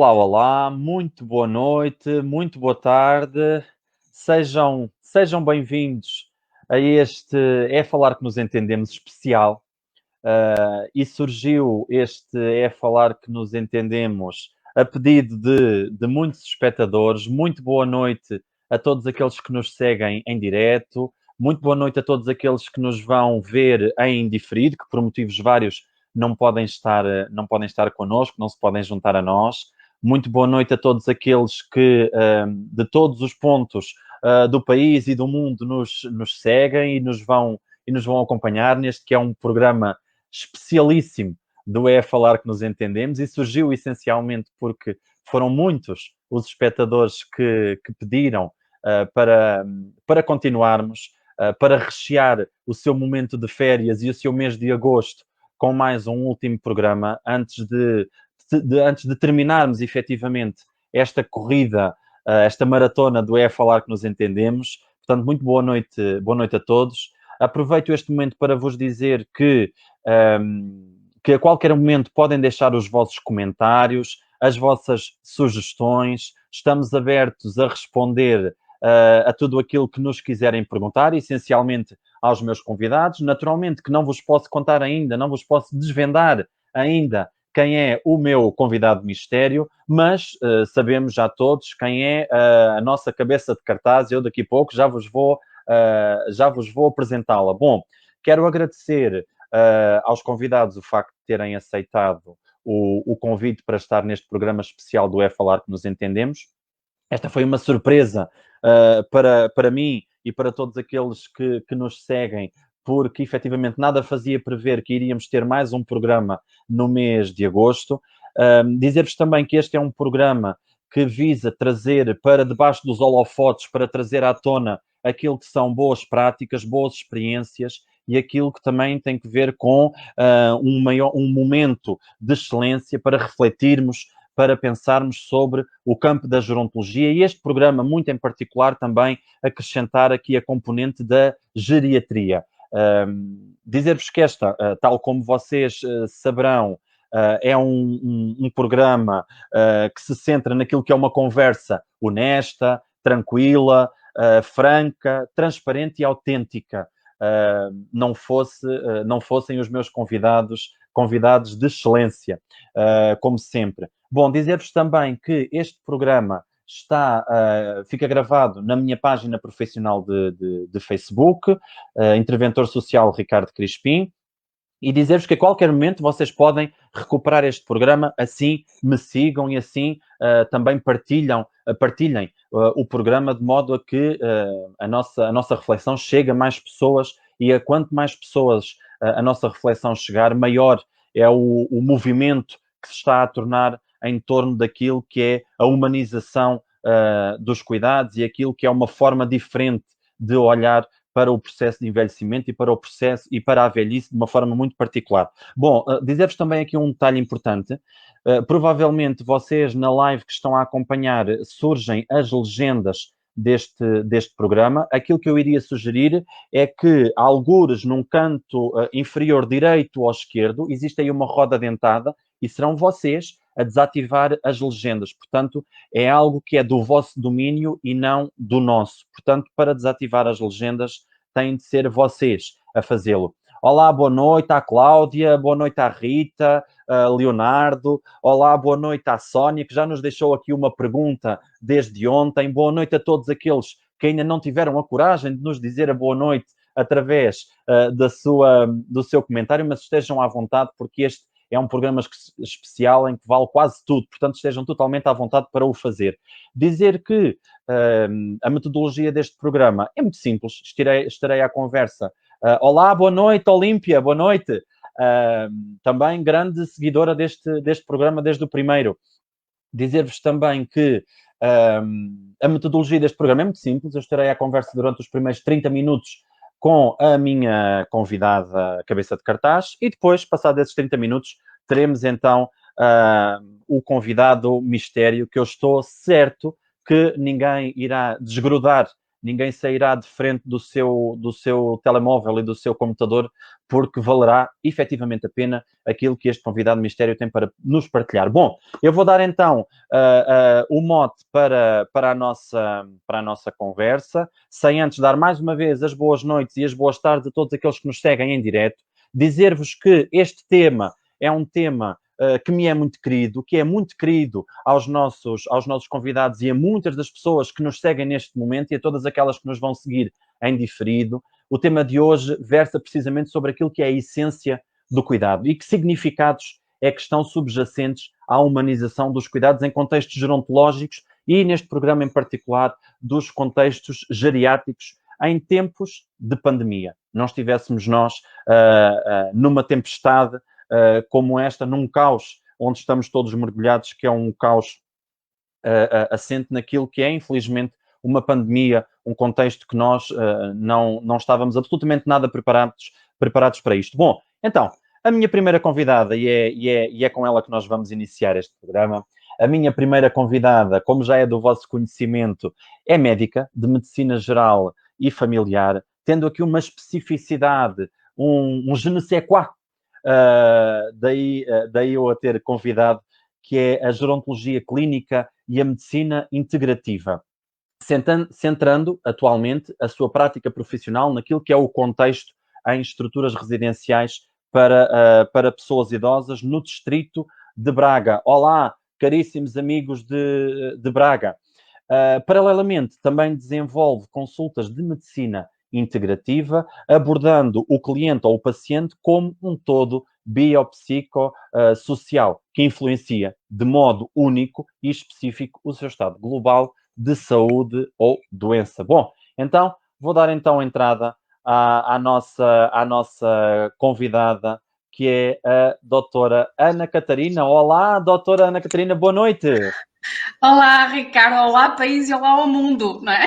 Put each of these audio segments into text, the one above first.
Olá, olá, muito boa noite, muito boa tarde, sejam bem-vindos a este É Falar que nos entendemos especial. E surgiu este É Falar que nos entendemos a pedido de muitos espectadores. Muito boa noite a todos aqueles que nos seguem em direto, muito boa noite a todos aqueles que nos vão ver em diferido, que por motivos vários não podem estar connosco, não se podem juntar a nós. Muito boa noite a todos aqueles que, de todos os pontos do país e do mundo, nos seguem e nos vão acompanhar neste que é um programa especialíssimo do É Falar que nos entendemos, e surgiu essencialmente porque foram muitos os espectadores que pediram para continuarmos, para rechear o seu momento de férias e o seu mês de agosto com mais um último programa antes de terminarmos efetivamente esta corrida, esta maratona do É Falar que nos entendemos. Portanto, muito boa noite a todos. Aproveito este momento para vos dizer que a qualquer momento podem deixar os vossos comentários, as vossas sugestões. Estamos abertos a responder a tudo aquilo que nos quiserem perguntar, essencialmente aos meus convidados. Naturalmente que não vos posso contar ainda, não vos posso desvendar ainda quem é o meu convidado mistério, mas sabemos já todos quem é a nossa cabeça de cartaz. Eu daqui a pouco já vos vou apresentá-la. Bom, quero agradecer aos convidados o facto de terem aceitado o convite para estar neste programa especial do É Falar que nos entendemos. Esta foi uma surpresa para mim e para todos aqueles que nos seguem, porque efetivamente nada fazia prever que iríamos ter mais um programa no mês de agosto. Dizer-vos também que este é um programa que visa trazer para debaixo dos holofotes, para trazer à tona aquilo que são boas práticas, boas experiências e aquilo que também tem que ver com um momento de excelência para refletirmos, para pensarmos sobre o campo da gerontologia e este programa, muito em particular, também acrescentar aqui a componente da geriatria. Dizer-vos que esta, tal como vocês saberão, é um programa que se centra naquilo que é uma conversa honesta, tranquila, franca, transparente e autêntica. Não fossem os meus convidados de excelência, como sempre. Bom, dizer-vos também que este programa fica gravado na minha página profissional de Facebook, Interventor Social Ricardo Crispim, e dizer-vos que a qualquer momento vocês podem recuperar este programa, assim me sigam e assim também partilhem o programa, de modo a que a nossa reflexão chegue a mais pessoas, e a quanto mais pessoas a nossa reflexão chegar, maior é o movimento que se está a tornar em torno daquilo que é a humanização dos cuidados e aquilo que é uma forma diferente de olhar para o processo de envelhecimento e para o processo e para a velhice de uma forma muito particular. Bom, dizer-vos também aqui um detalhe importante. Provavelmente vocês na live que estão a acompanhar surgem as legendas deste programa. Aquilo que eu iria sugerir é que, algures num canto inferior direito ou esquerdo, existe aí uma roda dentada e serão vocês a desativar as legendas. Portanto, é algo que é do vosso domínio e não do nosso. Portanto, para desativar as legendas, têm de ser vocês a fazê-lo. Olá, boa noite à Cláudia, boa noite à Rita, Leonardo. Olá, boa noite à Sónia, que já nos deixou aqui uma pergunta desde ontem. Boa noite a todos aqueles que ainda não tiveram a coragem de nos dizer a boa noite através do seu comentário, mas estejam à vontade, porque este é um programa especial em que vale quase tudo, portanto estejam totalmente à vontade para o fazer. Dizer que a metodologia deste programa é muito simples, estarei à conversa. Olá, boa noite, Olímpia, boa noite. Também grande seguidora deste programa desde o primeiro. Dizer-vos também que a metodologia deste programa é muito simples, eu estarei à conversa durante os primeiros 30 minutos com a minha convidada cabeça de cartaz e depois, passados esses 30 minutos, teremos então o convidado mistério, que eu estou certo que ninguém irá desgrudar ninguém sairá de frente do seu telemóvel e do seu computador, porque valerá efetivamente a pena aquilo que este convidado de mistério tem para nos partilhar. Bom, eu vou dar então o mote para a nossa conversa, sem antes dar mais uma vez as boas noites e as boas tardes a todos aqueles que nos seguem em direto, dizer-vos que este tema é um tema que me é muito querido, que é muito querido aos nossos convidados e a muitas das pessoas que nos seguem neste momento e a todas aquelas que nos vão seguir em diferido. O tema de hoje versa precisamente sobre aquilo que é a essência do cuidado e que significados é que estão subjacentes à humanização dos cuidados em contextos gerontológicos e, neste programa em particular, dos contextos geriátricos em tempos de pandemia. Não estivéssemos nós numa tempestade como esta, num caos onde estamos todos mergulhados, que é um caos assente naquilo que é, infelizmente, uma pandemia, um contexto que nós não estávamos absolutamente nada preparados para isto. Bom, então, a minha primeira convidada, e é com ela que nós vamos iniciar este programa, a minha primeira convidada, como já é do vosso conhecimento, é médica de medicina geral e familiar, tendo aqui uma especificidade, um je ne sais quoi, daí eu a ter convidado, que é a gerontologia clínica e a medicina integrativa, centrando atualmente a sua prática profissional naquilo que é o contexto em estruturas residenciais para pessoas idosas no distrito de Braga. Olá, caríssimos amigos de Braga. Paralelamente, também desenvolve consultas de medicina integrativa, abordando o cliente ou o paciente como um todo biopsicossocial, que influencia de modo único e específico o seu estado global de saúde ou doença. Bom, então, vou dar então entrada à nossa convidada, que é a doutora Ana Catarina. Olá, doutora Ana Catarina, boa noite. Olá, Ricardo. Olá, país e olá ao mundo, não é?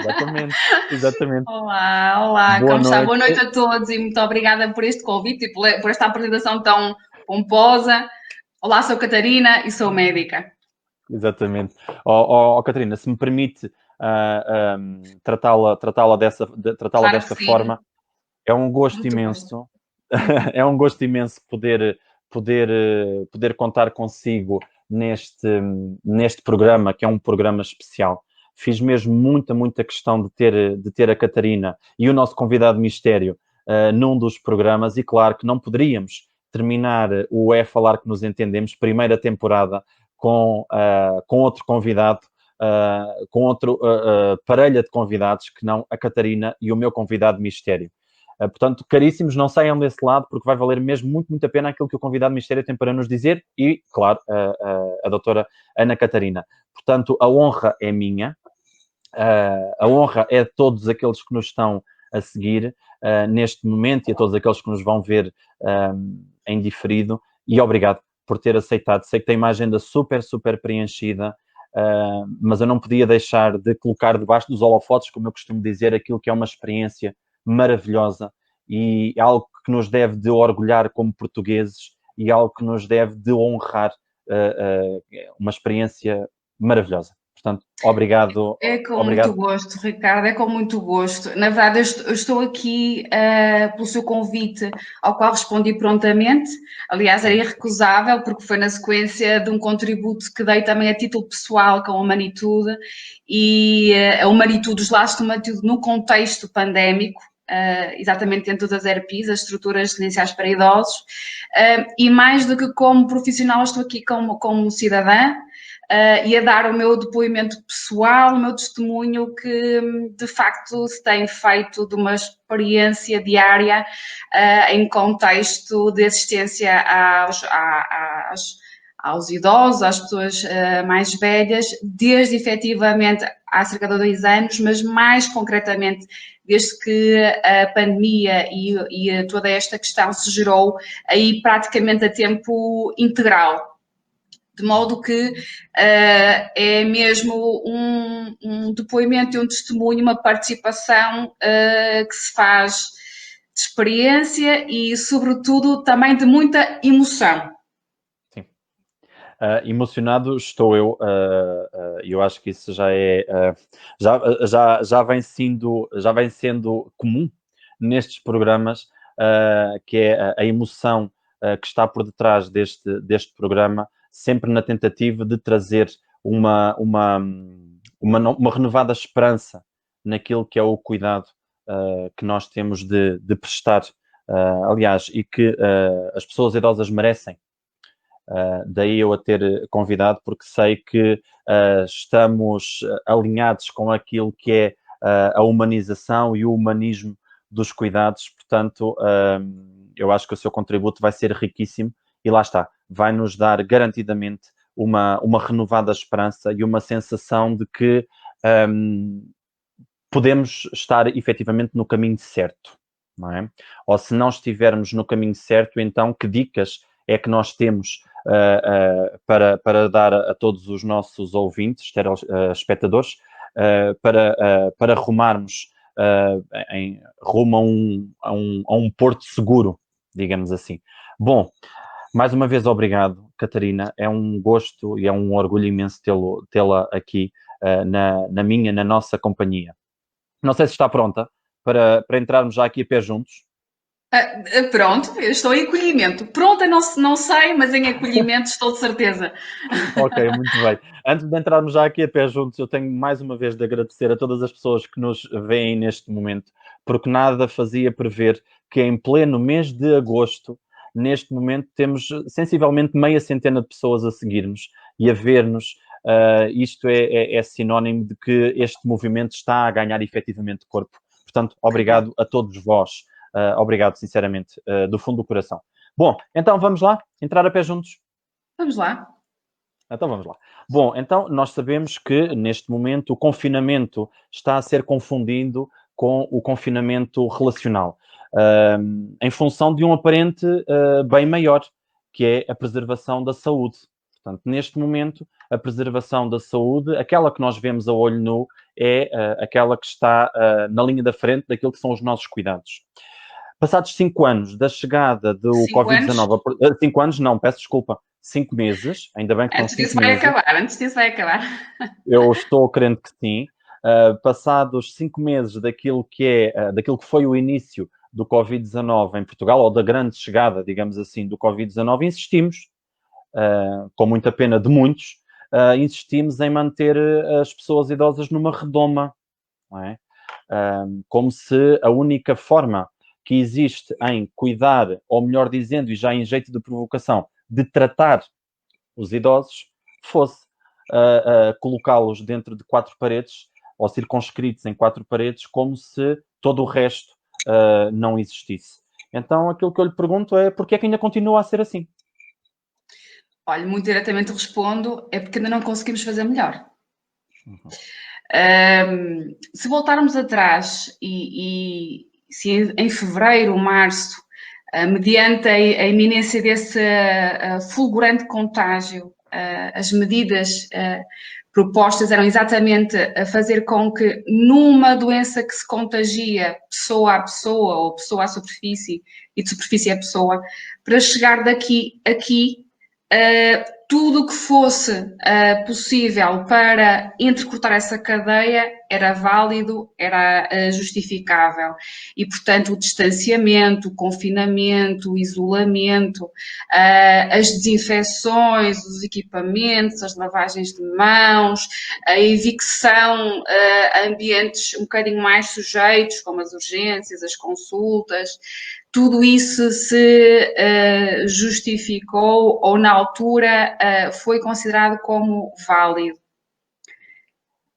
Exatamente, exatamente. Olá, Boa como está? Boa noite noite. a todos e muito obrigada por este convite e por esta apresentação tão pomposa. Olá, sou Catarina e sou médica. Exatamente. Catarina, se me permite tratá-la Claro que desta sim, forma, é um gosto muito gosto. imenso. É um gosto imenso poder contar consigo neste programa, que é um programa especial. Fiz mesmo muita questão de ter a Catarina e o nosso convidado mistério num dos programas, e claro que não poderíamos terminar o É Falar que Nos Entendemos, primeira temporada, com outro convidado, com outro parelha de convidados, que não a Catarina e o meu convidado mistério. Portanto, caríssimos, não saiam desse lado, porque vai valer mesmo muito a pena aquilo que o convidado mistério tem para nos dizer e, claro, a doutora Ana Catarina. Portanto, a honra é minha, a honra é de todos aqueles que nos estão a seguir neste momento e a todos aqueles que nos vão ver em diferido, e obrigado por ter aceitado. Sei que tem uma agenda super preenchida, mas eu não podia deixar de colocar debaixo dos holofotes, como eu costumo dizer, aquilo que é uma experiência maravilhosa e algo que nos deve de orgulhar como portugueses e algo que nos deve de honrar, uma experiência maravilhosa. Portanto, obrigado. É com muito Obrigado. gosto, Ricardo, é com muito gosto. Na verdade, eu estou aqui pelo seu convite, ao qual respondi prontamente. Aliás, era irrecusável, porque foi na sequência de um contributo que dei também a título pessoal com a Humanitude, e a Humanitude, os laços de Humanitude no contexto pandémico, exatamente dentro das ERPs, as estruturas residenciais para idosos, e mais do que como profissional, estou aqui como cidadã, e a dar o meu depoimento pessoal, o meu testemunho, que de facto se tem feito de uma experiência diária em contexto de assistência aos idosos, às pessoas mais velhas, desde efetivamente há cerca de 2 anos, mas mais concretamente desde que a pandemia e toda esta questão se gerou aí praticamente a tempo integral. De modo que é mesmo um depoimento e um testemunho, uma participação que se faz de experiência e, sobretudo, também de muita emoção. Sim. Emocionado estou eu Eu acho que isso já é, já vem sendo comum nestes programas, que é a emoção que está por detrás deste programa, sempre na tentativa de trazer uma renovada esperança naquilo que é o cuidado que nós temos de prestar, aliás, e que as pessoas idosas merecem. Daí eu a ter convidado, porque sei que estamos alinhados com aquilo que é a humanização e o humanismo dos cuidados, portanto, eu acho que o seu contributo vai ser riquíssimo e lá está, vai nos dar garantidamente uma renovada esperança e uma sensação de que podemos estar efetivamente no caminho certo, não é? Ou se não estivermos no caminho certo, então que dicas é que nós temos para dar a todos os nossos ouvintes, espectadores, para rumarmos rumo a um porto seguro, digamos assim. Bom, mais uma vez obrigado, Catarina. É um gosto e é um orgulho imenso tê-la aqui na nossa companhia. Não sei se está pronta para entrarmos já aqui a pé juntos. Pronto, eu estou em acolhimento. Pronta, não sei, mas em acolhimento estou de certeza. Ok, muito bem. Antes de entrarmos já aqui a pé juntos, eu tenho mais uma vez de agradecer a todas as pessoas que nos veem neste momento, porque nada fazia prever que em pleno mês de agosto, neste momento, temos sensivelmente meia centena de pessoas a seguir-nos e a ver-nos. Isto é sinónimo de que este movimento está a ganhar efetivamente corpo. Portanto, obrigado a todos vós. Obrigado, sinceramente, do fundo do coração. Bom, então vamos lá, entrar a pé juntos. Vamos lá. Então vamos lá. Bom, então nós sabemos que neste momento o confinamento está a ser confundido com o confinamento relacional, em função de um aparente bem maior, que é a preservação da saúde. Portanto, neste momento, a preservação da saúde, aquela que nós vemos a olho nu, é aquela que está na linha da frente daquilo que são os nossos cuidados. Passados 5 anos da chegada do 5 anos? Covid-19, 5 anos não, peço desculpa, 5 meses, ainda bem que são Antes 5 disso vai meses. acabar, antes disso vai acabar. Eu estou crendo que sim. Passados 5 meses daquilo que foi o início do Covid-19 em Portugal, ou da grande chegada, digamos assim, do Covid-19, insistimos, com muita pena de muitos, insistimos em manter as pessoas idosas numa redoma, não é? Como se a única forma que existe em cuidar, ou melhor dizendo, e já em jeito de provocação, de tratar os idosos, fosse colocá-los dentro de 4 paredes, ou circunscritos em 4 paredes, como se todo o resto não existisse. Então, aquilo que eu lhe pergunto é, porquê é que ainda continua a ser assim? Olha, muito diretamente respondo, é porque ainda não conseguimos fazer melhor. Uhum. Se voltarmos atrás e se em fevereiro, março, mediante a iminência desse fulgurante contágio, as medidas propostas eram exatamente a fazer com que numa doença que se contagia pessoa a pessoa ou pessoa à superfície e de superfície a pessoa, para chegar daqui aqui, tudo o que fosse possível para entrecortar essa cadeia era válido, era justificável. E, portanto, o distanciamento, o confinamento, o isolamento, as desinfecções, os equipamentos, as lavagens de mãos, a evicção a ambientes um bocadinho mais sujeitos, como as urgências, as consultas, tudo isso se justificou ou na altura foi considerado como válido.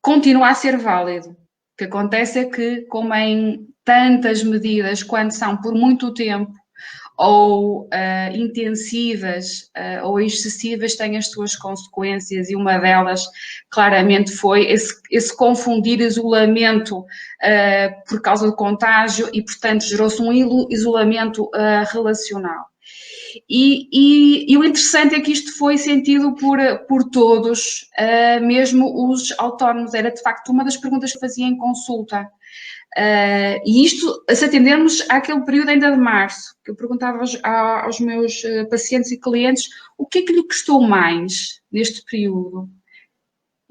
Continua a ser válido. O que acontece é que, como em tantas medidas, quando são por muito tempo ou intensivas ou excessivas, têm as suas consequências e uma delas claramente foi esse confundir isolamento por causa do contágio e, portanto, gerou-se um isolamento relacional. E o interessante é que isto foi sentido por todos, mesmo os autónomos. Era, de facto, uma das perguntas que fazia em consulta. E isto, se atendermos àquele período ainda de março, que eu perguntava aos meus pacientes e clientes o que é que lhe custou mais neste período.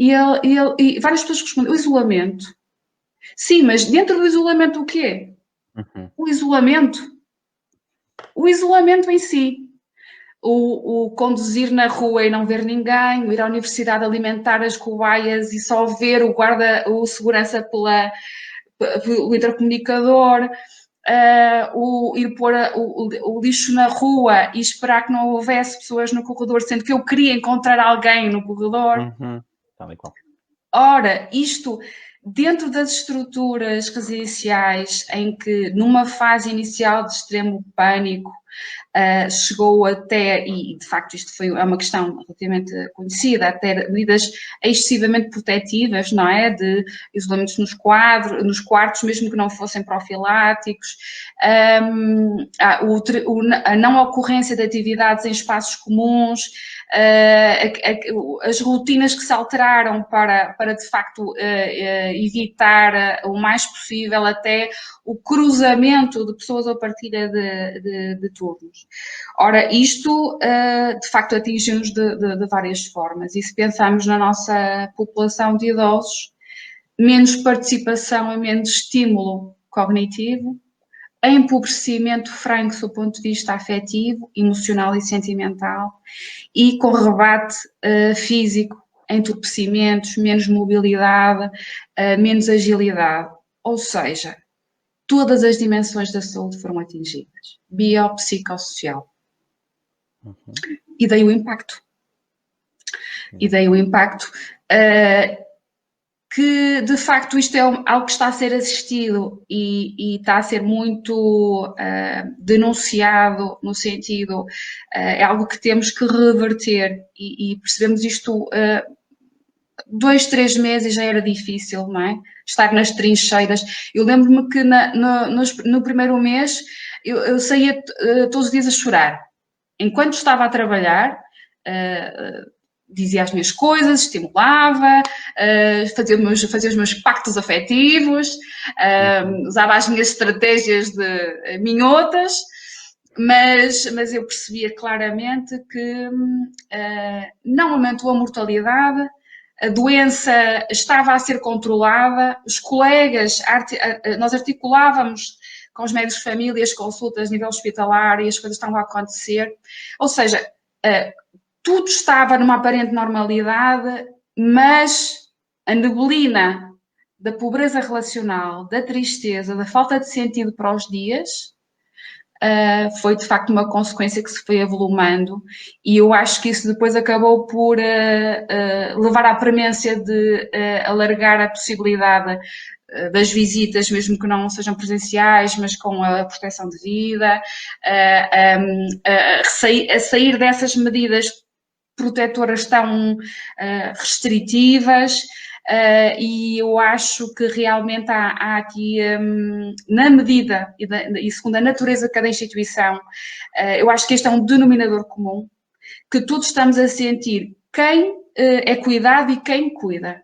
E várias pessoas respondem, o isolamento. Sim, mas dentro do isolamento o quê? Uhum. O isolamento. O isolamento em si. O conduzir na rua e não ver ninguém, o ir à universidade alimentar as cobaias e só ver o guarda, o segurança pelo intercomunicador, o ir pôr o lixo na rua e esperar que não houvesse pessoas no corredor, sendo que eu queria encontrar alguém no corredor. Uhum. Tal e qual. Ora, isto dentro das estruturas residenciais, em que numa fase inicial de extremo pânico, chegou até, e de facto isto é uma questão relativamente conhecida, até medidas excessivamente protetivas, não é? De isolamentos nos quartos, mesmo que não fossem profiláticos, a não ocorrência de atividades em espaços comuns, as rotinas que se alteraram para de facto evitar o mais possível até o cruzamento de pessoas ou partilha de turnos. Ora, isto de facto atinge-nos de várias formas, e se pensarmos na nossa população de idosos, menos participação e menos estímulo cognitivo, empobrecimento franco do ponto de vista afetivo, emocional e sentimental, e com rebate físico, entorpecimentos, menos mobilidade, menos agilidade. Ou seja, todas as dimensões da saúde foram atingidas, biopsicossocial. Uhum. E daí o impacto. E daí o impacto que, de facto, isto é algo que está a ser assistido e está a ser muito denunciado no sentido, é algo que temos que reverter e percebemos isto 2, 3 meses já era difícil, não é? Estar nas trincheiras. Eu lembro-me que no primeiro mês eu saía todos os dias a chorar. Enquanto estava a trabalhar, dizia as minhas coisas, estimulava, fazia os meus pactos afetivos, usava as minhas estratégias de minhotas, mas eu percebia claramente que não aumentou a mortalidade, a doença estava a ser controlada, os colegas, nós articulávamos com os médicos de família as consultas a nível hospitalar e as coisas estavam a acontecer. Ou seja, tudo estava numa aparente normalidade, mas a neblina da pobreza relacional, da tristeza, da falta de sentido para os dias, foi de facto uma consequência que se foi avolumando, e eu acho que isso depois acabou por levar à premência de alargar a possibilidade das visitas, mesmo que não sejam presenciais, mas com a proteção de vida, a sair dessas medidas protetoras tão restritivas. E eu acho que realmente há aqui, na medida e segundo a natureza de cada instituição, eu acho que este é um denominador comum, que todos estamos a sentir quem é cuidado e quem cuida.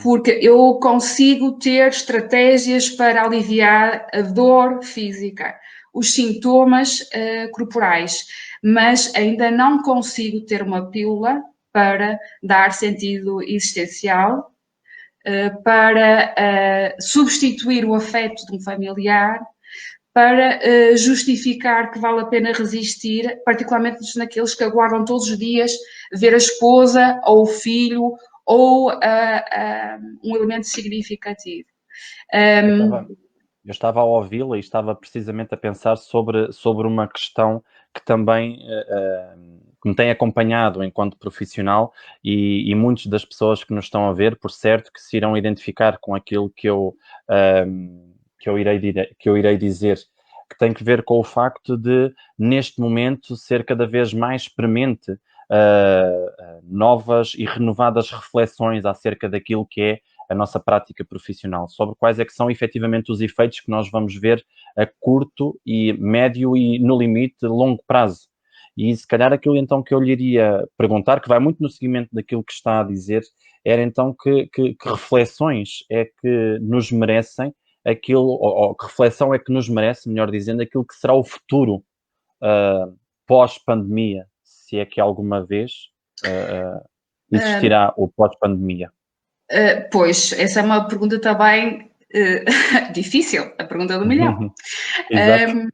Porque eu consigo ter estratégias para aliviar a dor física, os sintomas corporais, mas ainda não consigo ter uma pílula para dar sentido existencial, para substituir o afeto de um familiar, para justificar que vale a pena resistir, particularmente naqueles que aguardam todos os dias ver a esposa ou o filho ou um elemento significativo. Eu estava a ouvi-la e estava precisamente a pensar sobre uma questão que também que me tem acompanhado enquanto profissional, e muitas das pessoas que nos estão a ver, por certo, que se irão identificar com aquilo que eu irei dizer, que tem que ver com o facto de, neste momento, ser cada vez mais premente novas e renovadas reflexões acerca daquilo que é a nossa prática profissional, sobre quais é que são efetivamente os efeitos que nós vamos ver a curto e médio e, no limite, longo prazo. E se calhar aquilo então que eu lhe iria perguntar, que vai muito no seguimento daquilo que está a dizer, era então que reflexões é que nos merecem aquilo, ou que reflexão é que nos merece, melhor dizendo, aquilo que será o futuro pós-pandemia, se é que alguma vez existirá o pós-pandemia? Pois, essa é uma pergunta também difícil, a pergunta do milhão. Exato.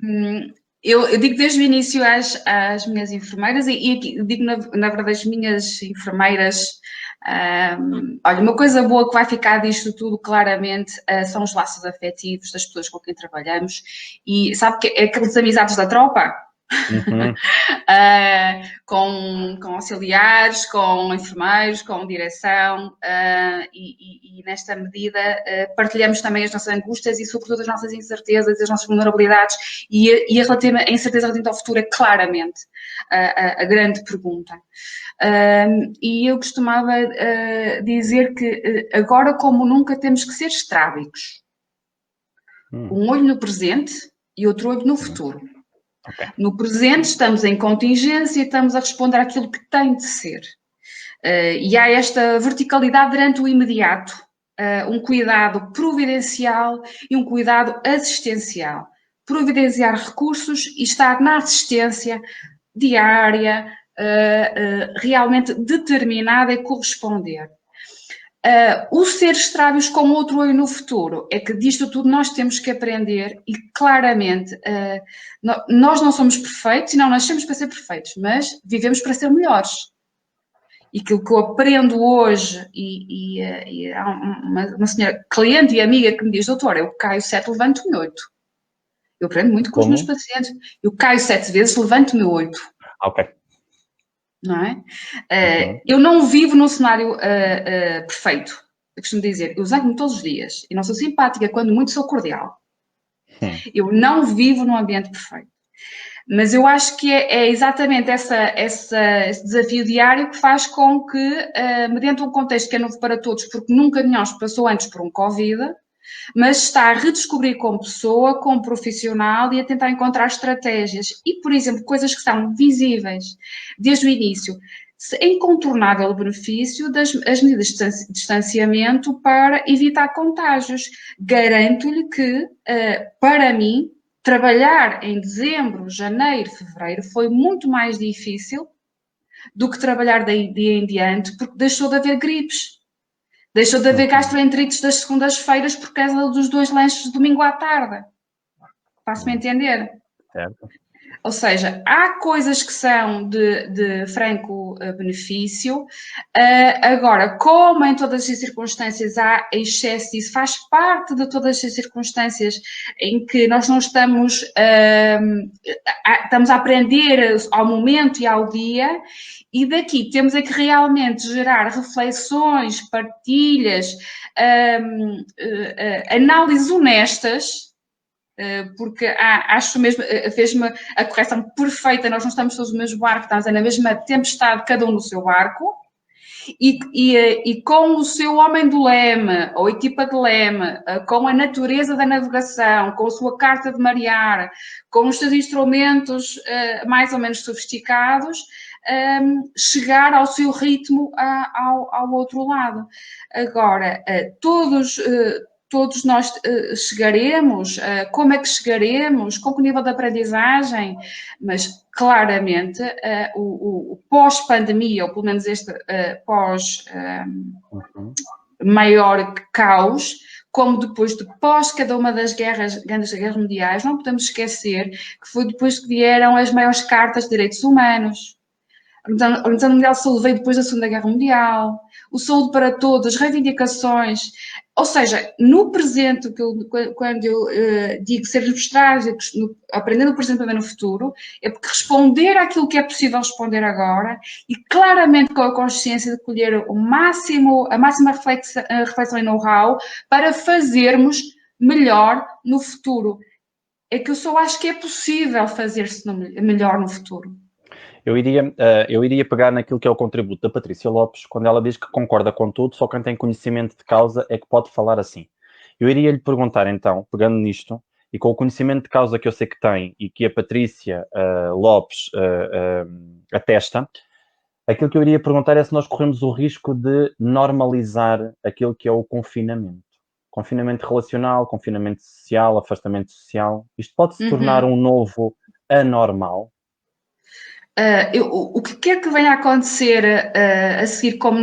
Eu digo desde o início às minhas enfermeiras e digo, na verdade, as minhas enfermeiras, olha, uma coisa boa que vai ficar disto tudo claramente são os laços afetivos das pessoas com quem trabalhamos e sabe que é aqueles amizades da tropa? Uhum. Com auxiliares, com enfermeiros, com direção e nesta medida partilhamos também as nossas angústias e sobretudo as nossas incertezas, as nossas vulnerabilidades e a incerteza relativa ao futuro é claramente a grande pergunta. E eu costumava dizer que agora como nunca temos que ser estrábicos. Um olho no presente e outro olho no futuro. Okay. No presente estamos em contingência e estamos a responder àquilo que tem de ser. E há esta verticalidade durante o imediato, um cuidado providencial e um cuidado assistencial. Providenciar recursos e estar na assistência diária, realmente determinada e corresponder. O ser estrábios com outro olho no futuro é que disto tudo nós temos que aprender e claramente nós não somos perfeitos e não nascemos para ser perfeitos, mas vivemos para ser melhores. E aquilo que eu aprendo hoje, e há uma senhora cliente e amiga que me diz, doutora, eu caio 7, levanto-me 8. Eu aprendo muito com os meus pacientes. Eu caio 7 vezes, levanto-me 8. Ok. Não é? Eu não vivo num cenário perfeito. Eu costumo dizer, eu zango-me todos os dias e não sou simpática, quando muito sou cordial. Eu não vivo num ambiente perfeito. Mas eu acho que é exatamente esse desafio diário que faz com que, mediante um contexto que é novo para todos, porque nunca de nós passou antes por um Covid, mas está a redescobrir como pessoa, como profissional e a tentar encontrar estratégias e, por exemplo, coisas que são visíveis desde o início. É incontornável o benefício das medidas de distanciamento para evitar contágios. Garanto-lhe que, para mim, trabalhar em dezembro, janeiro, fevereiro foi muito mais difícil do que trabalhar daí em diante, porque deixou de haver gripes. Deixou de haver gastroenterites das segundas-feiras por causa dos 2 lanches de domingo à tarde. Faço-me entender? Certo. Ou seja, há coisas que são de franco benefício. Agora, como em todas as circunstâncias há excesso, isso faz parte de todas as circunstâncias em que nós não estamos a aprender ao momento e ao dia, e daqui temos é que realmente gerar reflexões, partilhas, análises honestas, porque acho mesmo, fez-me a correção perfeita, nós não estamos todos no mesmo barco, estamos na mesma tempestade, cada um no seu barco, e com o seu homem do leme, ou equipa de leme, com a natureza da navegação, com a sua carta de marear, com os seus instrumentos mais ou menos sofisticados, chegar ao seu ritmo ao outro lado. Agora, todos nós chegaremos, como é que chegaremos, com que nível de aprendizagem, mas claramente o pós-pandemia, ou pelo menos este pós-maior caos, como depois de pós cada uma das grandes guerras mundiais, não podemos esquecer que foi depois que vieram as maiores cartas de direitos humanos. A Organização Mundial de Saúde veio depois da Segunda Guerra Mundial, o Saúde para Todos, as reivindicações. Ou seja, no presente, quando eu digo ser estrágicos, aprender no presente para ver no futuro, é porque responder àquilo que é possível responder agora e claramente com a consciência de colher a máxima reflexão e know-how para fazermos melhor no futuro. É que eu só acho que é possível fazer-se melhor no futuro. Eu iria pegar naquilo que é o contributo da Patrícia Lopes, quando ela diz que concorda com tudo, só quem tem conhecimento de causa é que pode falar assim. Eu iria lhe perguntar então, pegando nisto, e com o conhecimento de causa que eu sei que tem e que a Patrícia Lopes atesta, aquilo que eu iria perguntar é se nós corremos o risco de normalizar aquilo que é o confinamento. Confinamento relacional, confinamento social, afastamento social. Isto pode se tornar um novo anormal? o que quer que venha a acontecer a seguir como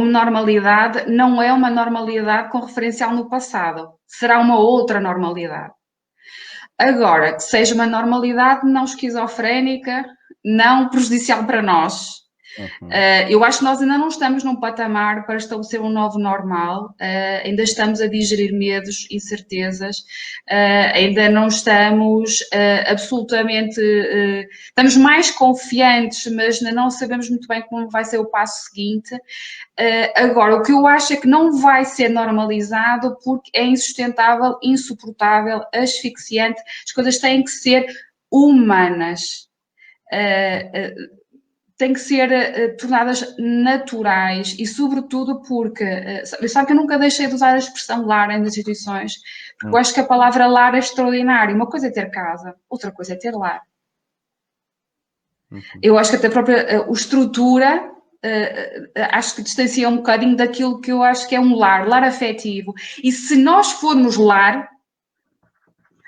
normalidade não é uma normalidade com referencial no passado. Será uma outra normalidade. Agora, que seja uma normalidade não esquizofrénica, não prejudicial para nós. Eu acho que nós ainda não estamos num patamar para estabelecer um novo normal, ainda estamos a digerir medos, incertezas, ainda não estamos absolutamente, estamos mais confiantes, mas ainda não sabemos muito bem como vai ser o passo seguinte. Agora, o que eu acho é que não vai ser normalizado porque é insustentável, insuportável, asfixiante, as coisas têm que ser humanas. Têm que ser tornadas naturais e, sobretudo, porque, sabe que eu nunca deixei de usar a expressão lar em instituições, porque eu acho que a palavra lar é extraordinária. Uma coisa é ter casa, outra coisa é ter lar. Eu acho que até a própria estrutura, acho que distancia um bocadinho daquilo que eu acho que é um lar afetivo. E se nós formos lar,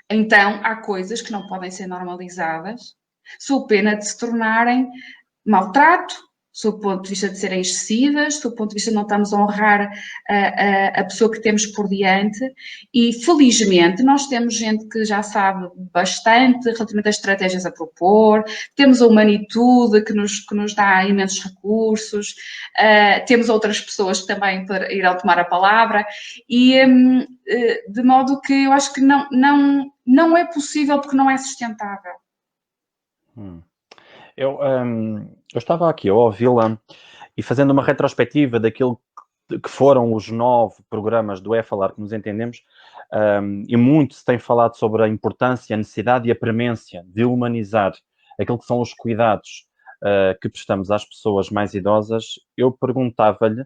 então há coisas que não podem ser normalizadas, sob pena de se tornarem maltrato, sob o ponto de vista de serem excessivas, sob o ponto de vista de não estamos a honrar a pessoa que temos por diante, e felizmente nós temos gente que já sabe bastante relativamente às estratégias a propor, temos a Humanitude que nos dá imensos recursos, temos outras pessoas que também irão tomar a palavra, e de modo que eu acho que não é possível porque não é sustentável. Eu estava aqui a ouvi-la e fazendo uma retrospectiva daquilo que foram os 9 programas do É Falar que nos entendemos, e muito se tem falado sobre a importância, a necessidade e a premência de humanizar aquilo que são os cuidados que prestamos às pessoas mais idosas. Eu perguntava-lhe,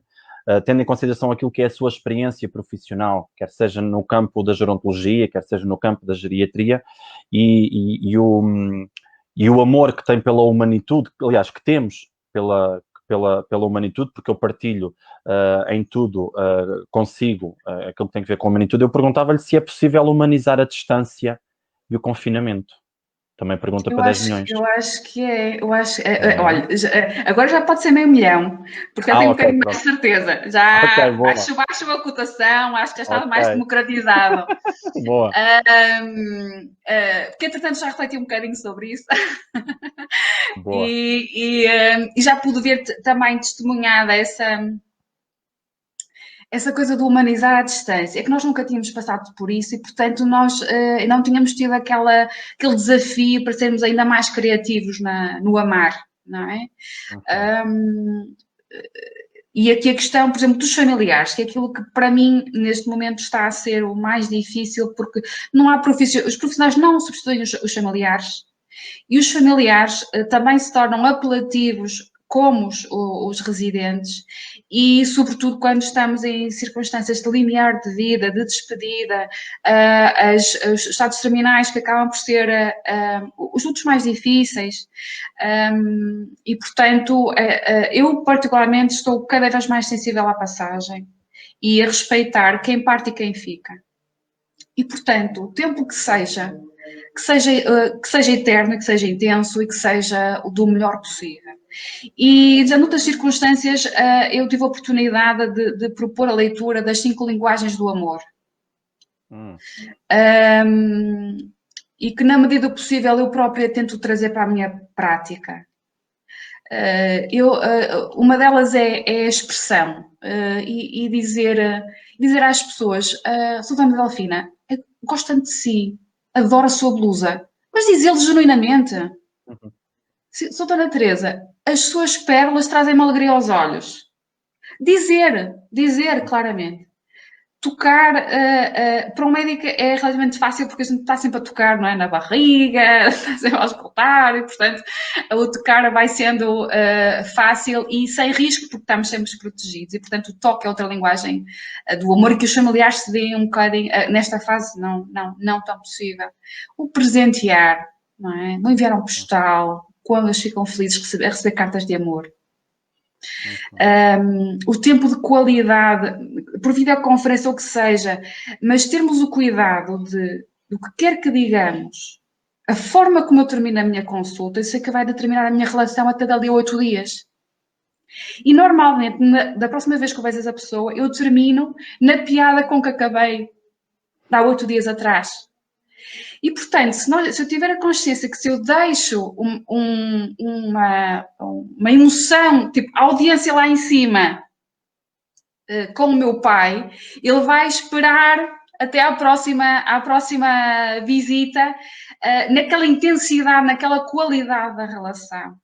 tendo em consideração aquilo que é a sua experiência profissional, quer seja no campo da gerontologia, quer seja no campo da geriatria, e o amor que tem pela humanitude, aliás, que temos pela humanitude, porque eu partilho em tudo consigo aquilo que tem a ver com a humanitude, eu perguntava-lhe se é possível humanizar a distância e o confinamento. Também pergunta para 10 milhões. Eu acho que é. Olha, agora já pode ser meio milhão, porque já tenho um bocadinho mais certeza. Já acho a cotação, acho que já está mais democratizado. Boa. Porque, entretanto, já refleti um bocadinho sobre isso. Boa. E já pude ver também testemunhada essa coisa de humanizar à distância, é que nós nunca tínhamos passado por isso e, portanto, nós não tínhamos tido aquele desafio para sermos ainda mais criativos no amar, não é? E aqui a questão, por exemplo, dos familiares, que é aquilo que para mim neste momento está a ser o mais difícil, porque não há os profissionais não substituem os familiares e os familiares também se tornam apelativos como os residentes e, sobretudo, quando estamos em circunstâncias de limiar de vida, de despedida, os estados terminais que acabam por ser os lutos mais difíceis e, portanto, eu particularmente estou cada vez mais sensível à passagem e a respeitar quem parte e quem fica. E, portanto, o tempo que seja eterno, que seja intenso e que seja o do melhor possível. E, em outras circunstâncias, eu tive a oportunidade de propor a leitura das 5 linguagens do amor. E que, na medida do possível, eu própria tento trazer para a minha prática. Uma delas é a expressão e dizer às pessoas, sou Dona Delfina, gosto tanto de si, adoro a sua blusa, mas diz-lhe genuinamente. Sou Dona Teresa, as suas pérolas trazem-me alegria aos olhos. Dizer claramente. Tocar, para um médico é relativamente fácil porque a gente está sempre a tocar, não é? Na barriga, está sempre a escutar e, portanto, o tocar vai sendo fácil e sem risco porque estamos sempre protegidos e, portanto, o toque é outra linguagem do amor e que os familiares se veem um bocadinho, nesta fase, não tão possível. O presentear, não é? Vou enviar um postal quando eles ficam felizes a receber cartas de amor. O tempo de qualidade, por videoconferência ou o que seja, mas termos o cuidado do que quer que digamos, a forma como eu termino a minha consulta, eu sei que vai determinar a minha relação até dali a 8 dias. E normalmente, da próxima vez que eu vejo essa pessoa, eu termino na piada com que acabei há 8 dias atrás. E, portanto, se eu tiver a consciência que se eu deixo uma emoção, tipo, a audiência lá em cima, com o meu pai, ele vai esperar até à próxima visita, naquela intensidade, naquela qualidade da relação.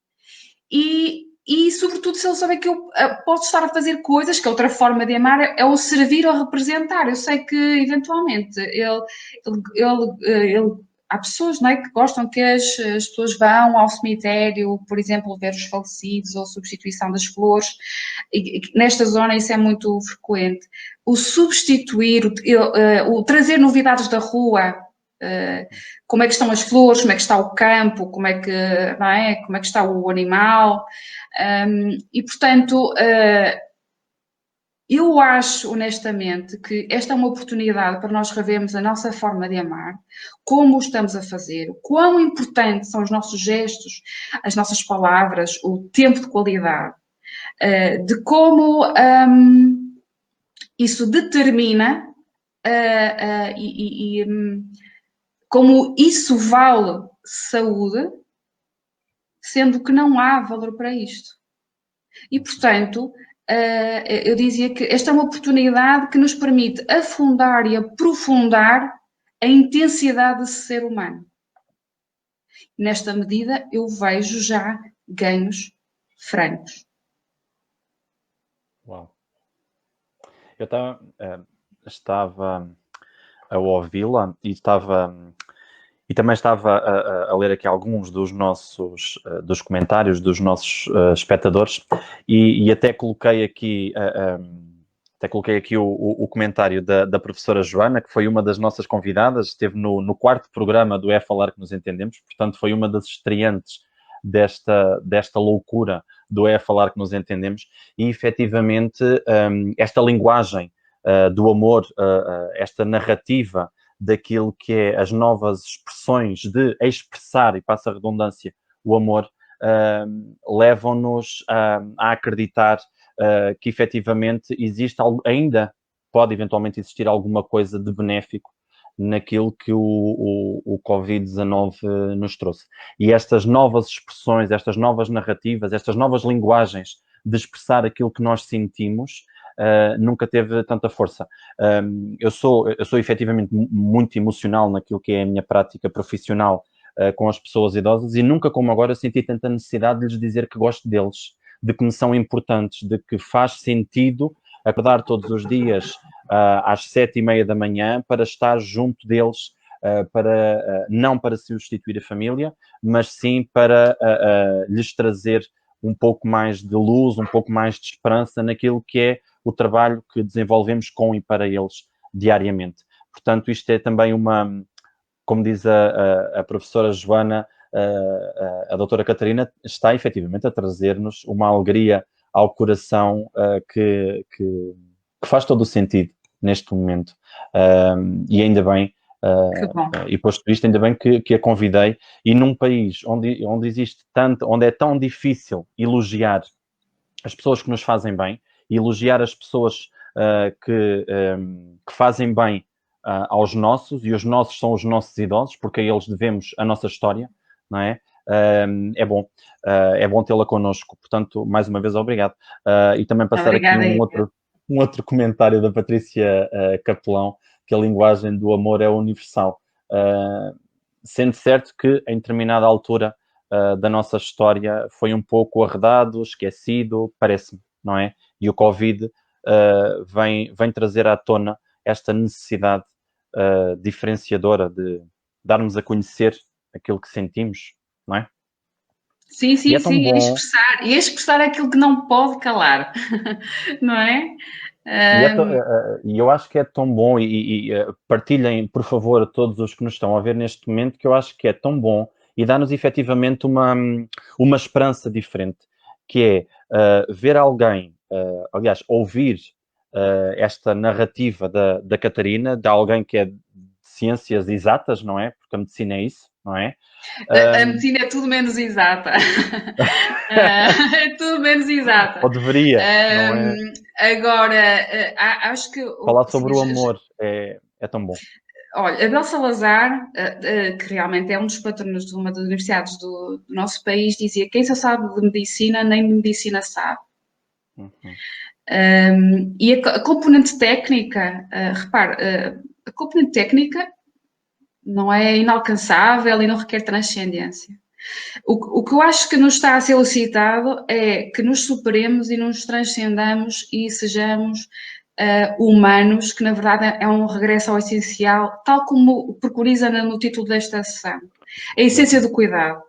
E, sobretudo, se ele souber que eu posso estar a fazer coisas, que a outra forma de amar é o servir ou representar. Eu sei que, eventualmente, há pessoas, não é, que gostam que as pessoas vão ao cemitério, por exemplo, ver os falecidos ou substituição das flores. E nesta zona isso é muito frequente. O substituir, o trazer novidades da rua, como é que estão as flores, como é que está o campo, como é que, não é? Como é que está o animal. E, portanto, eu acho, honestamente, que esta é uma oportunidade para nós revermos a nossa forma de amar, como o estamos a fazer, quão importantes são os nossos gestos, as nossas palavras, o tempo de qualidade, de como isso determina como isso vale saúde, sendo que não há valor para isto. E, portanto, eu dizia que esta é uma oportunidade que nos permite afundar e aprofundar a intensidade desse ser humano. Nesta medida, eu vejo já ganhos francos. Uau. Eu estava a ouvi-la e também estava a ler aqui alguns dos nossos dos comentários dos nossos espectadores e até coloquei aqui o comentário da professora Joana, que foi uma das nossas convidadas, esteve no quarto programa do É Falar que Nos Entendemos, portanto foi uma das estreantes desta loucura do É Falar que Nos Entendemos, e efetivamente esta linguagem do amor, esta narrativa daquilo que é as novas expressões de expressar, e passa a redundância, o amor, levam-nos a acreditar que efetivamente ainda pode eventualmente existir alguma coisa de benéfico naquilo que o Covid-19 nos trouxe. E estas novas expressões, estas novas narrativas, estas novas linguagens de expressar aquilo que nós sentimos, nunca teve tanta força. Eu sou efetivamente muito emocional naquilo que é a minha prática profissional com as pessoas idosas e nunca como agora senti tanta necessidade de lhes dizer que gosto deles, de que me são importantes, de que faz sentido acordar todos os dias às 7:30 da manhã para estar junto deles, não para substituir a família, mas sim para lhes trazer um pouco mais de luz, um pouco mais de esperança naquilo que é o trabalho que desenvolvemos com e para eles diariamente. Portanto, isto é também como diz a professora Joana, a doutora Catarina está efetivamente a trazer-nos uma alegria ao coração que faz todo o sentido neste momento. E ainda bem, e posto isto, ainda bem que a convidei, e num país onde existe onde é tão difícil elogiar as pessoas que nos fazem bem, e elogiar as pessoas que fazem bem aos nossos, e os nossos são os nossos idosos, porque a eles devemos a nossa história, não é? É bom tê-la connosco. Portanto, mais uma vez, obrigado. E também passar Obrigada, aqui um outro comentário da Patrícia Capelão, que a linguagem do amor é universal. Sendo certo que, em determinada altura da nossa história, foi um pouco arredado, esquecido, parece-me, não é? E o Covid vem trazer à tona esta necessidade diferenciadora de darmos a conhecer aquilo que sentimos, não é? Sim, E sim, é tão sim, bom. e expressar aquilo que não pode calar, não é? E eu acho que é tão bom, partilhem, por favor, a todos os que nos estão a ver neste momento, que eu acho que é tão bom e dá-nos efetivamente uma esperança diferente, que é ver alguém, aliás, ouvir esta narrativa da Catarina, de alguém que é de ciências exatas, não é? Porque a medicina é isso, não é? A medicina é tudo menos exata. É tudo menos exata. Ou deveria, não é? Agora, acho que... Falar assim, sobre o amor é tão bom. Olha, Abel Salazar, que realmente é um dos patronos de uma das universidades do nosso país, dizia: quem só sabe de medicina, nem de medicina sabe. Uhum. E a componente técnica, repare, a componente técnica não é inalcançável e não requer transcendência. O que eu acho que nos está a ser solicitado é que nos superemos e nos transcendamos e sejamos humanos, que na verdade é um regresso ao essencial, tal como preconiza no título desta sessão. A essência do cuidado.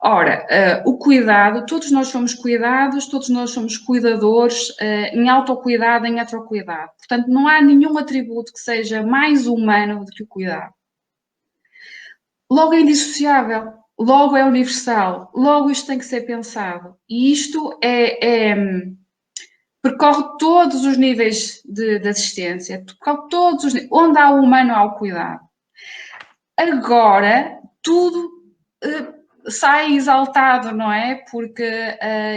Ora, o cuidado, todos nós somos cuidados, todos nós somos cuidadores, em autocuidado, em heterocuidado. Portanto, não há nenhum atributo que seja mais humano do que o cuidado. Logo é indissociável, logo é universal, logo isto tem que ser pensado. E isto percorre todos os níveis de assistência, percorre todos os níveis. Onde há o humano, há o cuidado. Agora, tudo sai exaltado, não é? Porque,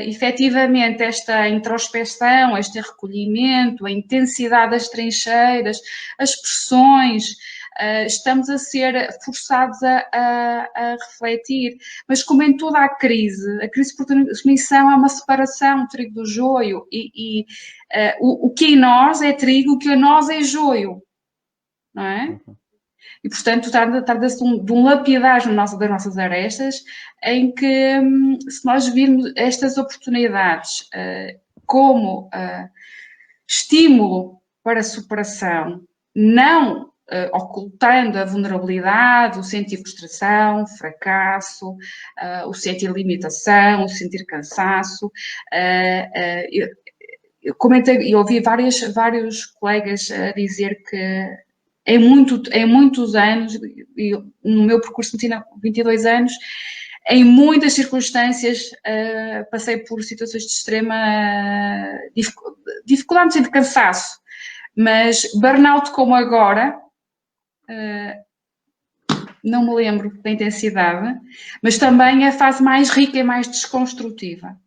efetivamente, esta introspeção, este recolhimento, a intensidade das trincheiras, as pressões, estamos a ser forçados a refletir. Mas como em toda a crise por definição é uma separação, o trigo do joio, e o que em nós é trigo, o que em nós é joio, não é? Uhum. E, portanto, trata-se de um lapidar das nossas arestas, em que, se nós virmos estas oportunidades como estímulo para a superação, não ocultando a vulnerabilidade, o sentir frustração, fracasso, o sentir limitação, o sentir cansaço. Eu comentei, eu ouvi vários colegas a dizer que em muitos anos, no meu percurso de medicina, 22 anos, em muitas circunstâncias passei por situações de extrema dificuldade, no sentido de cansaço, mas burnout como agora, não me lembro da intensidade, mas também é a fase mais rica e mais desconstrutiva.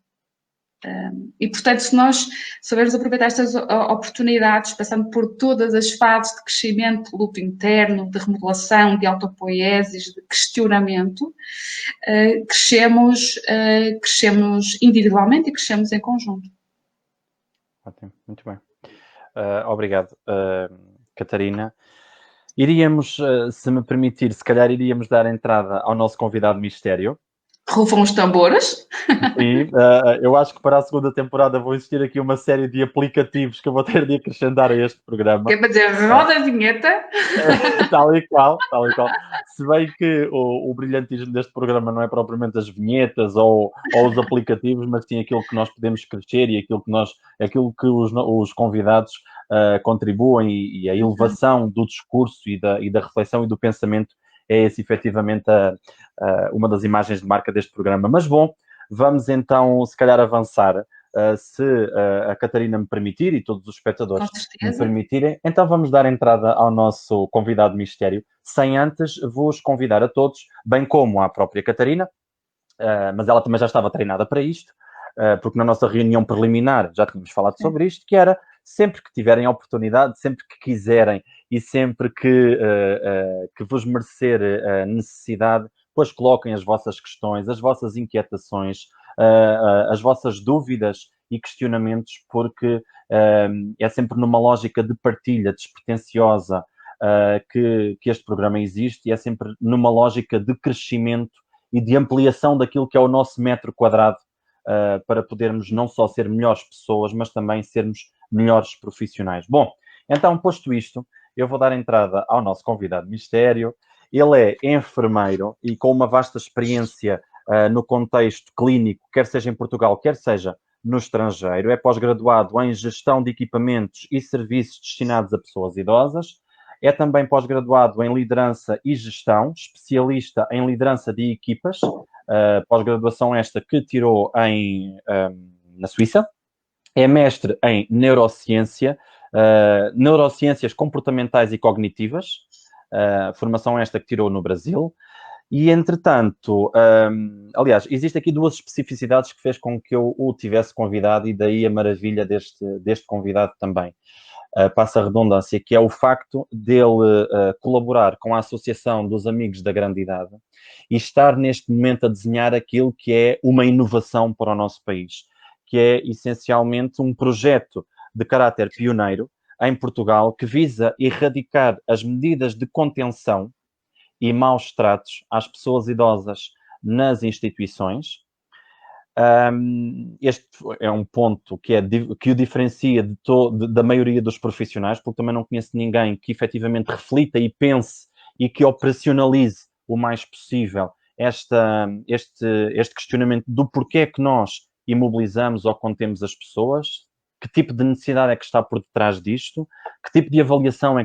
E, portanto, se nós soubermos aproveitar estas oportunidades, passando por todas as fases de crescimento, luto interno, de remodelação, de autopoiesis, de questionamento, crescemos individualmente e crescemos em conjunto. Ótimo, muito bem. Obrigado, Catarina. Iríamos, se me permitir, se calhar iríamos dar entrada ao nosso convidado mistério. Rufam os tambores. E eu acho que para a segunda temporada vou existir aqui uma série de aplicativos que eu vou ter de acrescentar a este programa. Que é para dizer, roda a vinheta. Tal e qual, tal e qual. Se bem que o brilhantismo deste programa não é propriamente as vinhetas ou os aplicativos, mas sim aquilo que nós podemos crescer e aquilo que os convidados contribuem e a elevação do discurso e da reflexão e do pensamento é esse, efetivamente, uma das imagens de marca deste programa. Mas, bom, vamos então, se calhar, avançar. Se a Catarina me permitir e todos os espectadores me permitirem, então vamos dar entrada ao nosso convidado mistério, sem antes vos convidar a todos, bem como à própria Catarina, mas ela também já estava treinada para isto, porque na nossa reunião preliminar já tínhamos falado sobre isto, que era sempre que tiverem a oportunidade, sempre que quiserem e sempre que vos merecer a necessidade, pois coloquem as vossas questões, as vossas inquietações, as vossas dúvidas e questionamentos, porque é sempre numa lógica de partilha despretensiosa que este programa existe e é sempre numa lógica de crescimento e de ampliação daquilo que é o nosso metro quadrado para podermos não só ser melhores pessoas, mas também sermos melhores profissionais. Bom, então, posto isto, eu vou dar entrada ao nosso convidado mistério. Ele é enfermeiro e com uma vasta experiência no contexto clínico, quer seja em Portugal, quer seja no estrangeiro. É pós-graduado em gestão de equipamentos e serviços destinados a pessoas idosas. É também pós-graduado em liderança e gestão, especialista em liderança de equipas, pós-graduação esta que tirou na Suíça. É mestre em neurociência, neurociências comportamentais e cognitivas, formação esta que tirou no Brasil. E, entretanto, aliás, existem aqui duas especificidades que fez com que eu o tivesse convidado, e daí a maravilha deste convidado também. Passa a redundância, que é o facto dele colaborar com a Associação dos Amigos da Grande Idade e estar neste momento a desenhar aquilo que é uma inovação para o nosso país, que é essencialmente um projeto de caráter pioneiro em Portugal que visa erradicar as medidas de contenção e maus tratos às pessoas idosas nas instituições. Este é um ponto que o diferencia da maioria dos profissionais, porque também não conheço ninguém que efetivamente reflita e pense e que operacionalize o mais possível este questionamento do porquê que nós imobilizamos ou contemos as pessoas, que tipo de necessidade é que está por detrás disto, que tipo de avaliação é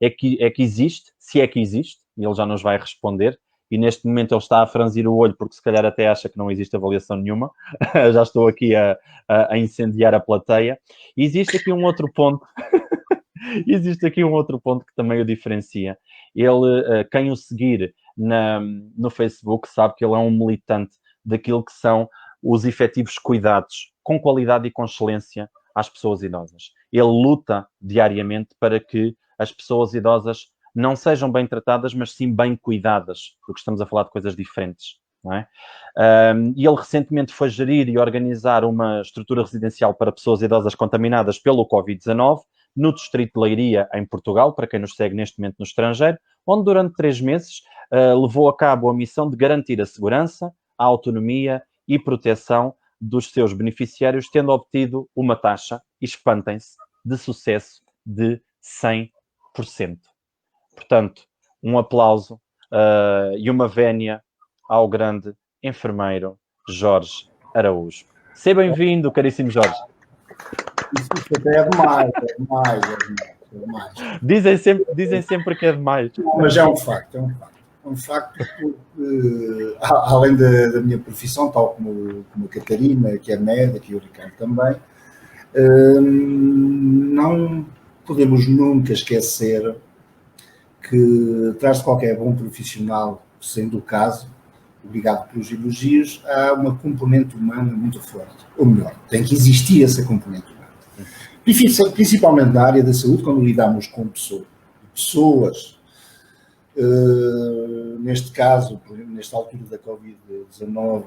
que existe, se é que existe, e ele já nos vai responder. E neste momento ele está a franzir o olho porque se calhar até acha que não existe avaliação nenhuma. Já estou aqui a incendiar a plateia. E existe aqui um outro ponto. Existe aqui um outro ponto que também o diferencia. Ele, quem o seguir no Facebook, sabe que ele é um militante daquilo que são os efetivos cuidados com qualidade e com excelência às pessoas idosas. Ele luta diariamente para que as pessoas idosas não sejam bem tratadas, mas sim bem cuidadas, porque estamos a falar de coisas diferentes, não é? E ele recentemente foi gerir e organizar uma estrutura residencial para pessoas idosas contaminadas pelo Covid-19 no distrito de Leiria, em Portugal, para quem nos segue neste momento no estrangeiro, onde durante 3 meses levou a cabo a missão de garantir a segurança, a autonomia e proteção dos seus beneficiários, tendo obtido uma taxa, espantem-se, de sucesso de 100%. Portanto, um aplauso e uma vénia ao grande enfermeiro Jorge Araújo. Seja bem-vindo, caríssimo Jorge. Isso até é demais, é demais. Dizem sempre que é demais. Mas é um facto, É um facto porque, além da minha profissão, tal como a Catarina, que é médica, e o Ricardo também, não podemos nunca esquecer que atrás de qualquer bom profissional, sendo o caso, obrigado pelos elogios, há uma componente humana muito forte. Ou melhor, tem que existir essa componente humana. Principalmente na área da saúde, quando lidamos com pessoas, neste caso, por exemplo, nesta altura da Covid-19,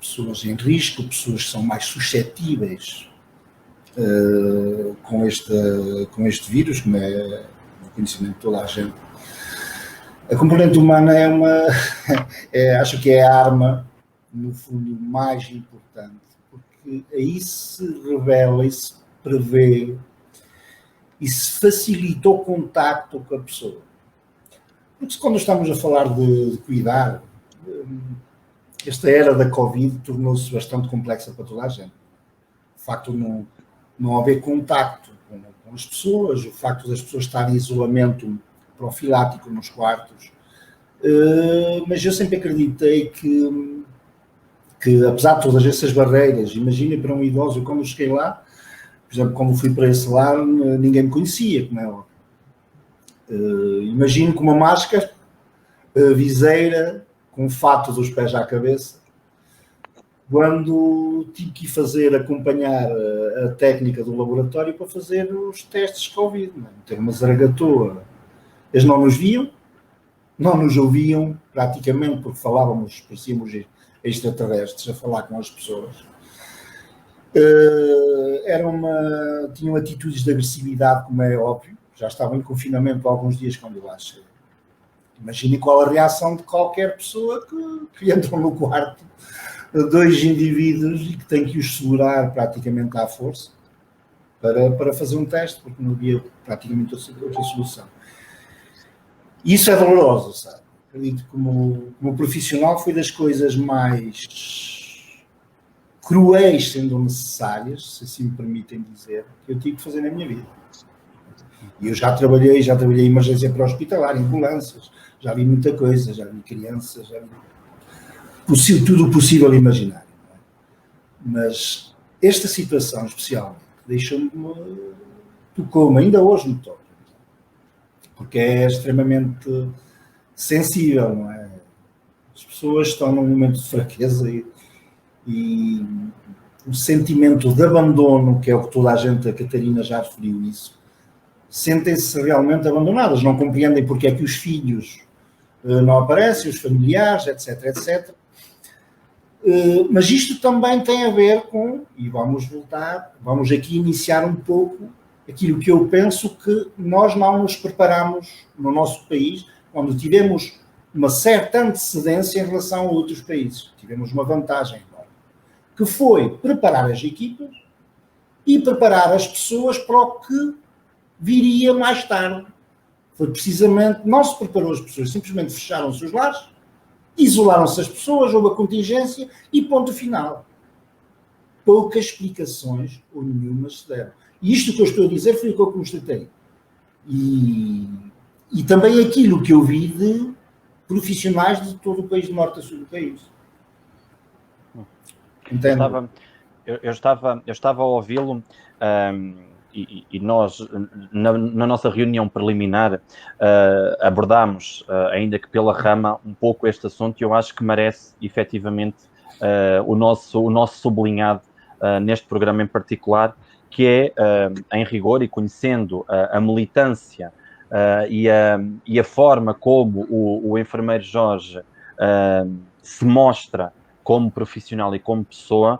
pessoas em risco, pessoas que são mais suscetíveis com este vírus, como é o conhecimento de toda a gente. A componente humana acho que é a arma, no fundo, mais importante, porque aí se revela e se prevê e se facilita o contacto com a pessoa. Porque quando estamos a falar de cuidar, esta era da Covid tornou-se bastante complexa para toda a gente. O facto de não haver contacto com as pessoas, o facto das pessoas estarem em isolamento profilático nos quartos, mas eu sempre acreditei que apesar de todas essas barreiras, imaginem para um idoso, quando eu cheguei lá, por exemplo, quando fui para esse lar, ninguém me conhecia, como é óbvio. Imagino com uma máscara, viseira, com fato dos pés à cabeça, quando tive que acompanhar a técnica do laboratório para fazer os testes de Covid. Ter uma zaragatoa. Eles não nos viam, não nos ouviam praticamente, porque parecíamos extraterrestres a falar com as pessoas. Tinham atitudes de agressividade, como é óbvio. Já estavam em confinamento há alguns dias quando eu lá cheguei. Imaginem qual a reação de qualquer pessoa que entra no quarto, 2 indivíduos, e que tem que os segurar praticamente à força para fazer um teste, porque não havia praticamente outra solução. Isso é doloroso, sabe? Acredito que como profissional foi das coisas mais cruéis, sendo necessárias, se assim me permitem dizer, que eu tive que fazer na minha vida. E eu já trabalhei em emergência pré-hospitalar, em ambulâncias, já vi muita coisa, já vi crianças, já vi tudo o possível imaginário. Mas esta situação especialmente tocou-me, ainda hoje me toca. porque é extremamente sensível, não é? As pessoas estão num momento de fraqueza e o sentimento de abandono, que é o que toda a gente, a Catarina já referiu isso, sentem-se realmente abandonadas, não compreendem porque é que os filhos não aparecem, os familiares, etc, etc. Mas isto também tem a ver com, e vamos aqui iniciar um pouco aquilo que eu penso que nós não nos preparamos no nosso país, quando tivemos uma certa antecedência em relação a outros países. Tivemos uma vantagem enorme, que foi preparar as equipas e preparar as pessoas para o que viria mais tarde. Foi precisamente, não se preparou as pessoas, simplesmente fecharam os seus lares, isolaram-se as pessoas, houve a contingência e ponto final. Poucas explicações ou nenhuma se deram. E isto que eu estou a dizer foi o que eu constatei. E também aquilo que eu vi de profissionais de todo o país, de norte a sul do país. Entende? Eu estava a ouvi-lo e nós, na nossa reunião preliminar, abordámos, ainda que pela rama, um pouco este assunto, e eu acho que merece, efetivamente, o nosso sublinhado neste programa em particular, que é, em rigor, e conhecendo a militância e a forma como o enfermeiro Jorge se mostra como profissional e como pessoa,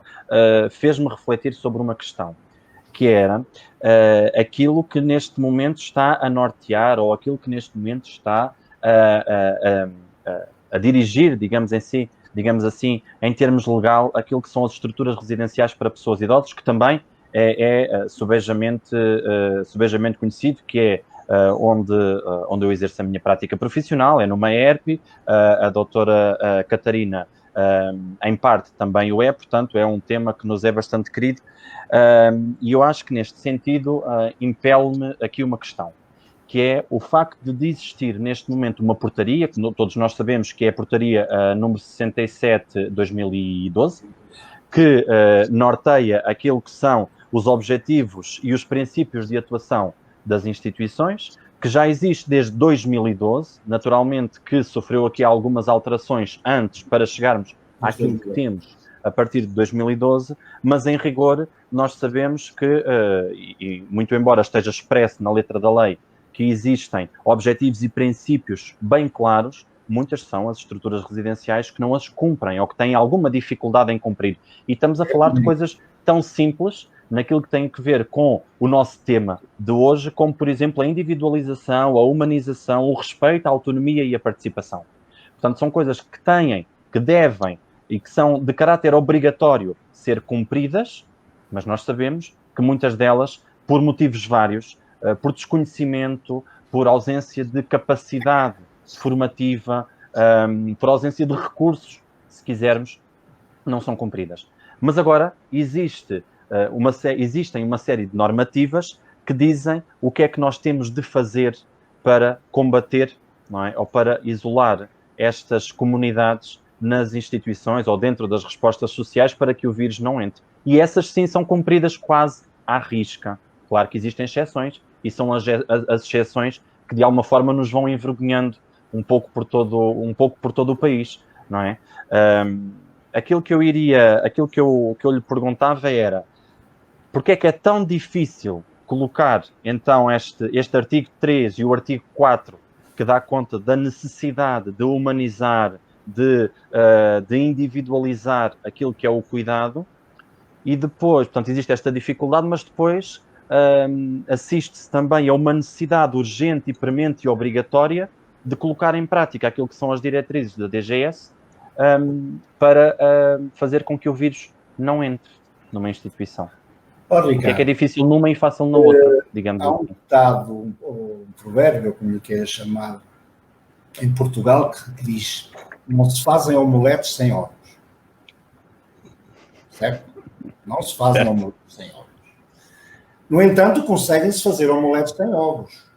fez-me refletir sobre uma questão, que era aquilo que neste momento está a nortear, ou aquilo que neste momento está a dirigir, digamos assim, em termos legal, aquilo que são as estruturas residenciais para pessoas idosas, que também é subejamente conhecido, que é onde eu exerço a minha prática profissional, é no MAERP. A doutora Catarina, em parte, também o é, portanto, é um tema que nos é bastante querido, e eu acho que, neste sentido, impele-me aqui uma questão, que é o facto de existir, neste momento, uma portaria, que todos nós sabemos que é a portaria número 67/2012, que norteia aquilo que são os objetivos e os princípios de atuação das instituições, que já existe desde 2012, naturalmente que sofreu aqui algumas alterações antes para chegarmos àquilo que temos a partir de 2012, mas em rigor nós sabemos que, e muito embora esteja expresso na letra da lei, que existem objetivos e princípios bem claros, muitas são as estruturas residenciais que não as cumprem ou que têm alguma dificuldade em cumprir. E estamos a falar de coisas tão simples naquilo que tem a ver com o nosso tema de hoje, como, por exemplo, a individualização, a humanização, o respeito, a autonomia e a participação. Portanto, são coisas que têm, que devem e que são de caráter obrigatório ser cumpridas, mas nós sabemos que muitas delas, por motivos vários, por desconhecimento, por ausência de capacidade formativa, por ausência de recursos, se quisermos, não são cumpridas. Mas agora existem uma série de normativas que dizem o que é que nós temos de fazer para combater, não é? Ou para isolar estas comunidades nas instituições ou dentro das respostas sociais para que o vírus não entre. E essas sim são cumpridas quase à risca. Claro que existem exceções, e são as exceções que de alguma forma nos vão envergonhando um pouco por todo o país, não é? Aquilo que eu lhe perguntava era: porque é que é tão difícil colocar então este artigo 3 e o artigo 4, que dá conta da necessidade de humanizar, de individualizar aquilo que é o cuidado, e depois, portanto, existe esta dificuldade, mas depois assiste-se também a uma necessidade urgente e premente e obrigatória de colocar em prática aquilo que são as diretrizes da DGS para fazer com que o vírus não entre numa instituição. Porque é que é difícil numa e fácil na outra, digamos assim. Há um ditado, um provérbio, como lhe quer chamar, em Portugal, que diz: não se fazem omeletes sem ovos. Certo? Não se fazem omeletes sem ovos. No entanto, conseguem-se fazer omeletes sem ovos.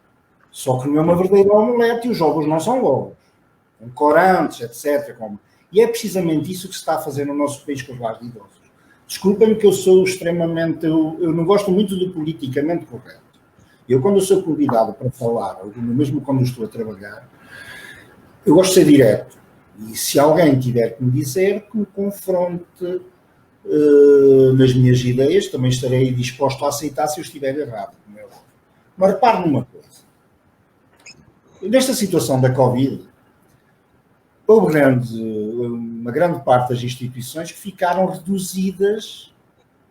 Só que não é uma verdadeira omelete e os ovos não são ovos. São corantes, etc. E é precisamente isso que se está a fazer no nosso país com os lares de idosos. Desculpem-me que eu sou extremamente... Eu não gosto muito do politicamente correto. Eu, quando eu sou convidado para falar, ou mesmo quando eu estou a trabalhar, eu gosto de ser direto. E se alguém tiver que me dizer, que me confronte nas minhas ideias, também estarei disposto a aceitar se eu estiver errado. Mas repare numa coisa. Nesta situação da Covid, houve uma grande parte das instituições que ficaram reduzidas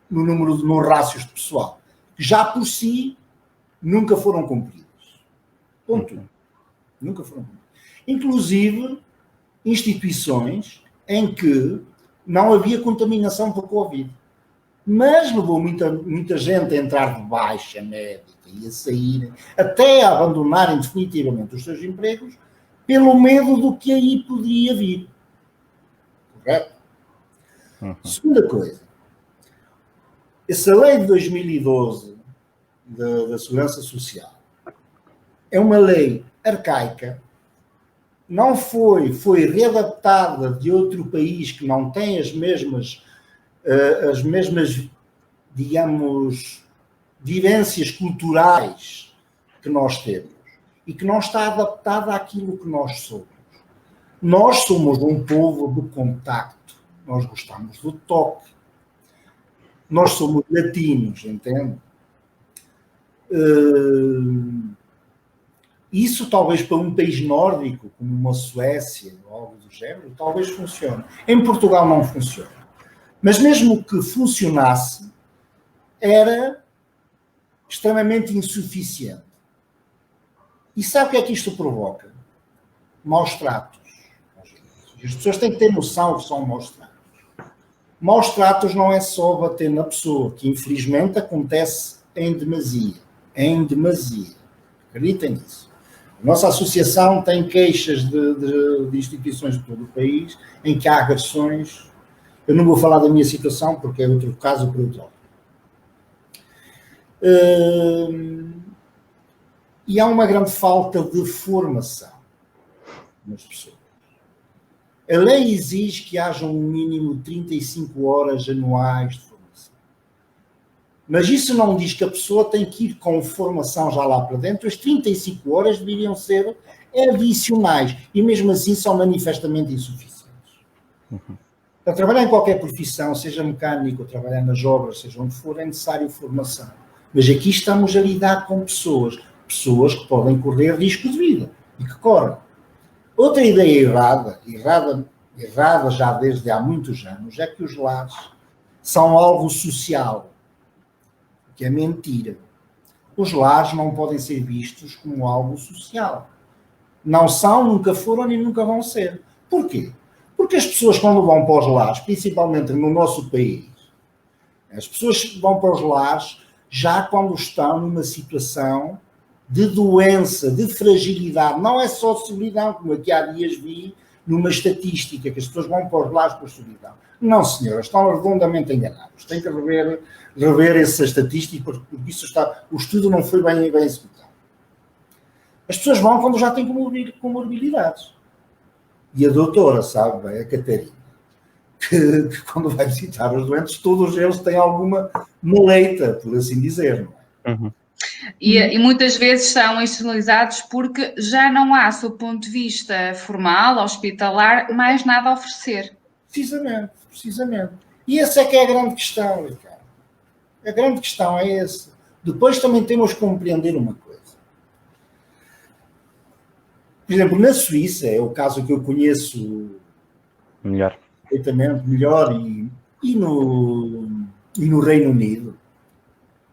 no rácios de pessoal, que já por si nunca foram cumpridas. Ponto. Nunca foram cumpridas. Inclusive, instituições em que não havia contaminação por Covid. Mas levou muita gente a entrar de baixa médica e a sair, até a abandonarem definitivamente os seus empregos, pelo medo do que aí poderia vir. Correto? Segunda coisa. Essa lei de 2012 da Segurança Social é uma lei arcaica, não foi readaptada de outro país que não tem as mesmas, digamos, vivências culturais que nós temos e que não está adaptada àquilo que nós somos. Nós somos um povo de contacto, nós gostamos do toque, nós somos latinos, entende? Isso talvez para um país nórdico, como uma Suécia ou algo do género, talvez funcione. Em Portugal não funciona. Mas mesmo que funcionasse, era extremamente insuficiente. E sabe o que é que isto provoca? Maus tratos. As pessoas têm que ter noção que são maus tratos. Maus tratos não é só bater na pessoa, que infelizmente acontece em demasia. Em demasia. Acreditem nisso. A nossa associação tem queixas de instituições de todo o país em que há agressões. Eu não vou falar da minha situação porque é outro caso para outro. E há uma grande falta de formação nas pessoas. A lei exige que haja um mínimo de 35 horas anuais de formação. Mas isso não diz que a pessoa tem que ir com formação já lá para dentro. As 35 horas deveriam ser adicionais. E mesmo assim são manifestamente insuficientes. Para trabalhar em qualquer profissão, seja mecânico, ou trabalhar nas obras, seja onde for, é necessário formação. Mas aqui estamos a lidar com pessoas que podem correr risco de vida e que correm. Outra ideia errada já desde há muitos anos, é que os lares são algo social, que é mentira. Os lares não podem ser vistos como algo social. Não são, nunca foram e nunca vão ser. Porquê? Porque as pessoas quando vão para os lares, principalmente no nosso país, as pessoas vão para os lares já quando estão numa situação de doença, de fragilidade. Não é só solidão, como aqui há dias vi numa estatística, que as pessoas vão para os lares por solidão. Não, senhores, estão redondamente enganados. Tem que rever essa estatística, porque isso o estudo não foi bem executado. As pessoas vão quando já têm comorbilidades. E a doutora, sabe bem, a Catarina, que quando vai visitar os doentes, todos eles têm alguma meleita, por assim dizer, não é? E muitas vezes são externalizados porque já não há, do ponto de vista formal, hospitalar, mais nada a oferecer. Precisamente. E essa é que é a grande questão, Ricardo. A grande questão é essa. Depois também temos que compreender uma coisa. Por exemplo, na Suíça, é o caso que eu conheço perfeitamente melhor, e no Reino Unido,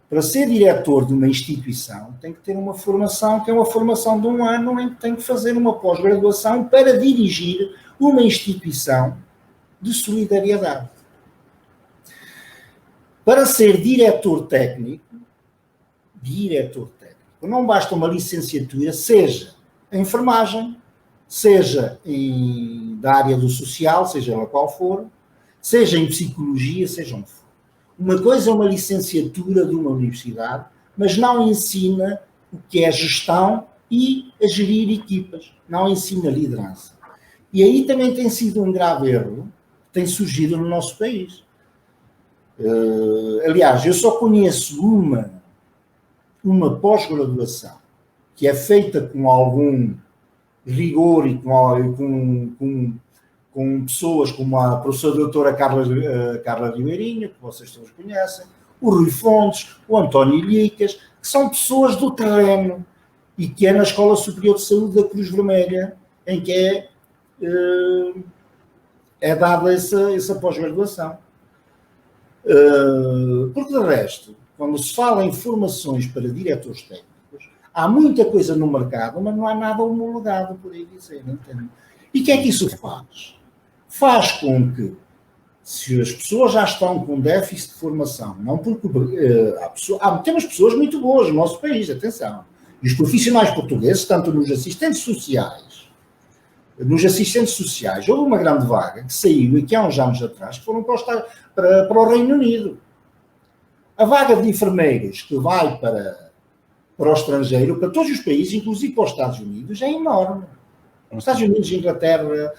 para ser diretor de uma instituição, tem que ter uma formação, que é uma formação de 1 ano, em que tem que fazer uma pós-graduação para dirigir uma instituição de solidariedade. Para ser diretor técnico, não basta uma licenciatura, seja em enfermagem, seja da área do social, seja ela qual for, seja em psicologia, seja onde for. Uma coisa é uma licenciatura de uma universidade, mas não ensina o que é gestão e a gerir equipas, não ensina liderança. E aí também tem sido um grave erro que tem surgido no nosso país. Aliás, eu só conheço uma uma pós-graduação que é feita com algum rigor e com pessoas como a professora doutora Carla Ribeirinho, que vocês todos conhecem, o Rui Fontes, o António Ilhicas, que são pessoas do terreno e que é na Escola Superior de Saúde da Cruz Vermelha em que é dada essa pós-graduação. Porque, de resto, quando se fala em formações para diretores técnicos, há muita coisa no mercado, mas não há nada homologado, por aí dizer. Entende? E o que é que isso faz? Faz com que, se as pessoas já estão com déficit de formação, não porque temos pessoas muito boas no nosso país, atenção, e os profissionais portugueses, tanto nos assistentes sociais, houve uma grande vaga que saiu aqui há uns anos atrás, que foram para o Reino Unido. A vaga de enfermeiros que vai para o estrangeiro, para todos os países, inclusive para os Estados Unidos, é enorme. Nos Estados Unidos e Inglaterra,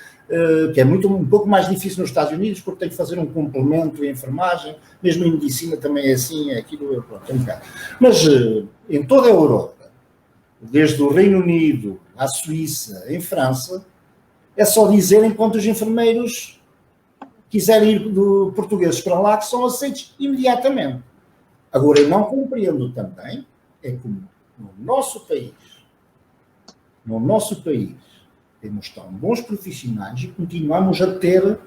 que é um pouco mais difícil nos Estados Unidos, porque tem que fazer um complemento em enfermagem, mesmo em medicina também é assim, é aquilo, pronto, é um bocado. Mas em toda a Europa, desde o Reino Unido à Suíça, em França, é só dizerem quantos enfermeiros quiserem ir portugueses para lá, que são aceitos imediatamente. Agora, eu não compreendo também, é como no nosso país, temos tão bons profissionais e continuamos a ter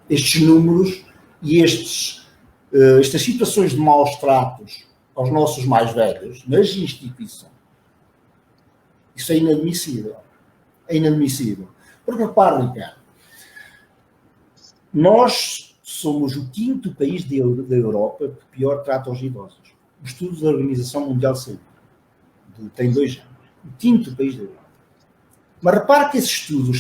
estes números e estas situações de maus tratos aos nossos mais velhos nas instituições. Isso é inadmissível. É inadmissível. Porque, repare, Ricardo, nós somos o 5º país da Europa que pior trata os idosos. O estudo da Organização Mundial de Saúde tem 2 anos. O 5º país da Europa. Mas repare que esse estudo